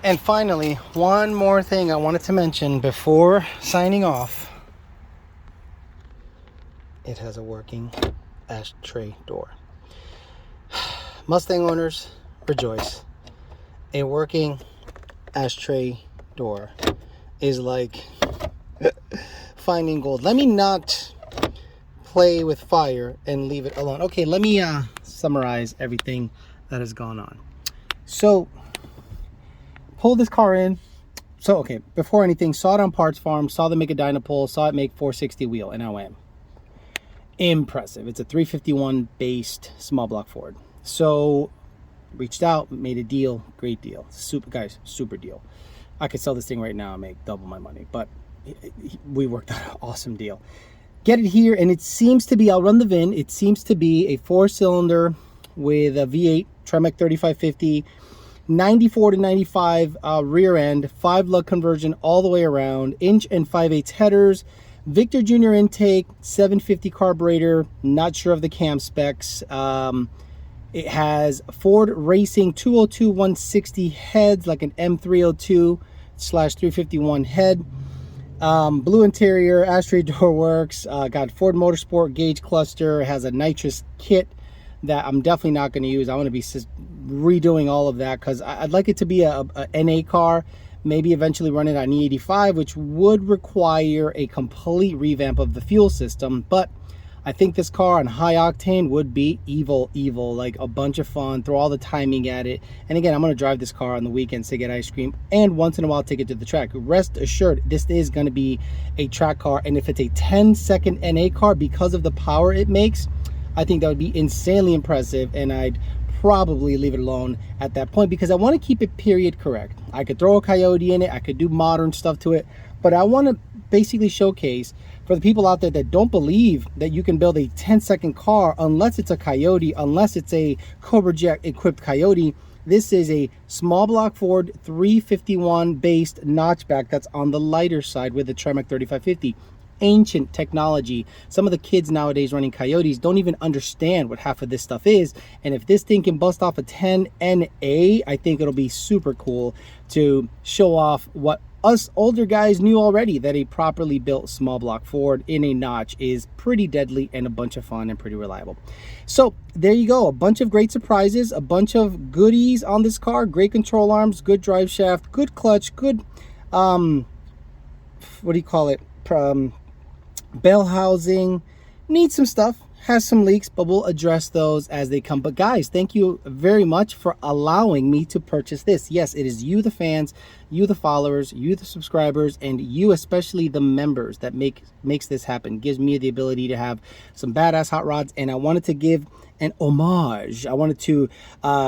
And finally, one more thing I wanted to mention before signing off. It has a working ashtray door. Mustang owners, rejoice. A working ashtray door is like finding gold. Let me not play with fire and leave it alone. Okay, let me summarize everything that has gone on. So, pull this car in. So, okay, before anything, saw it on Parts Farm, saw them make a Dynapole, saw it make 460 wheel, and I went. impressive. It's a 351 based small block Ford. So reached out, made a deal, great deal. Super, guys, super deal. I could sell this thing right now and make double my money, but we worked out an awesome deal. Get it here, and it seems to be, I'll run the VIN, it seems to be a 4-cylinder with a V8 Tremec 3550, 94 to 95 rear end, 5-lug conversion all the way around, inch and 5/8 headers, Victor Jr. intake, 750 carburetor, not sure of the cam specs. It has Ford Racing 202 160 heads, like an M302/351 head. Blue interior, ashtray door works, got Ford Motorsport gauge cluster, has a nitrous kit that I'm definitely not going to use. I want to be redoing all of that because I'd like it to be a NA car, maybe eventually run it on E85, which would require a complete revamp of the fuel system. But I think this car on high octane would be evil, like a bunch of fun. Throw all the timing at it. And again, I'm going to drive this car on the weekends to get ice cream and once in a while take it to the track. Rest assured, this is going to be a track car. And if it's a 10-second NA car, because of the power it makes, I think that would be insanely impressive. And I'd probably leave it alone at that point because I want to keep it period correct. I could throw a Coyote in it. I could do modern stuff to it. But I want to basically showcase for the people out there that don't believe that you can build a 10-second car unless it's a Coyote, unless it's a Cobra Jet equipped Coyote. This is a small block Ford 351 based notchback that's on the lighter side with the Tremec 3550. Ancient technology. Some of the kids nowadays running Coyotes don't even understand what half of this stuff is, and if this thing can bust off a 10 NA, I think it'll be super cool to show off what us older guys knew already, that a properly built small block Ford in a notch is pretty deadly and a bunch of fun and pretty reliable. So there you go, a bunch of great surprises, a bunch of goodies on this car. Great control arms, good drive shaft, good clutch, good what do you call it, bell housing. Needs some stuff, has some leaks, but we'll address those as they come. But guys, thank you very much for allowing me to purchase this. Yes, it is you, the fans, you, the followers, you, the subscribers, and you, especially the members, that makes this happen. Gives me the ability to have some badass hot rods. And I wanted to give an homage. I wanted to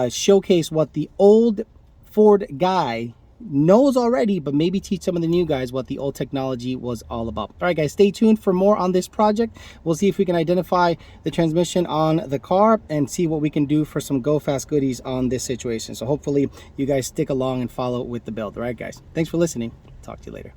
showcase what the old Ford guy knows already, but maybe teach some of the new guys what the old technology was all about. All right, guys, stay tuned for more on this project. We'll see if we can identify the transmission on the car and see what we can do for some go fast goodies on this situation. So hopefully you guys stick along and follow with the build. All right, guys, thanks for listening. Talk to you later.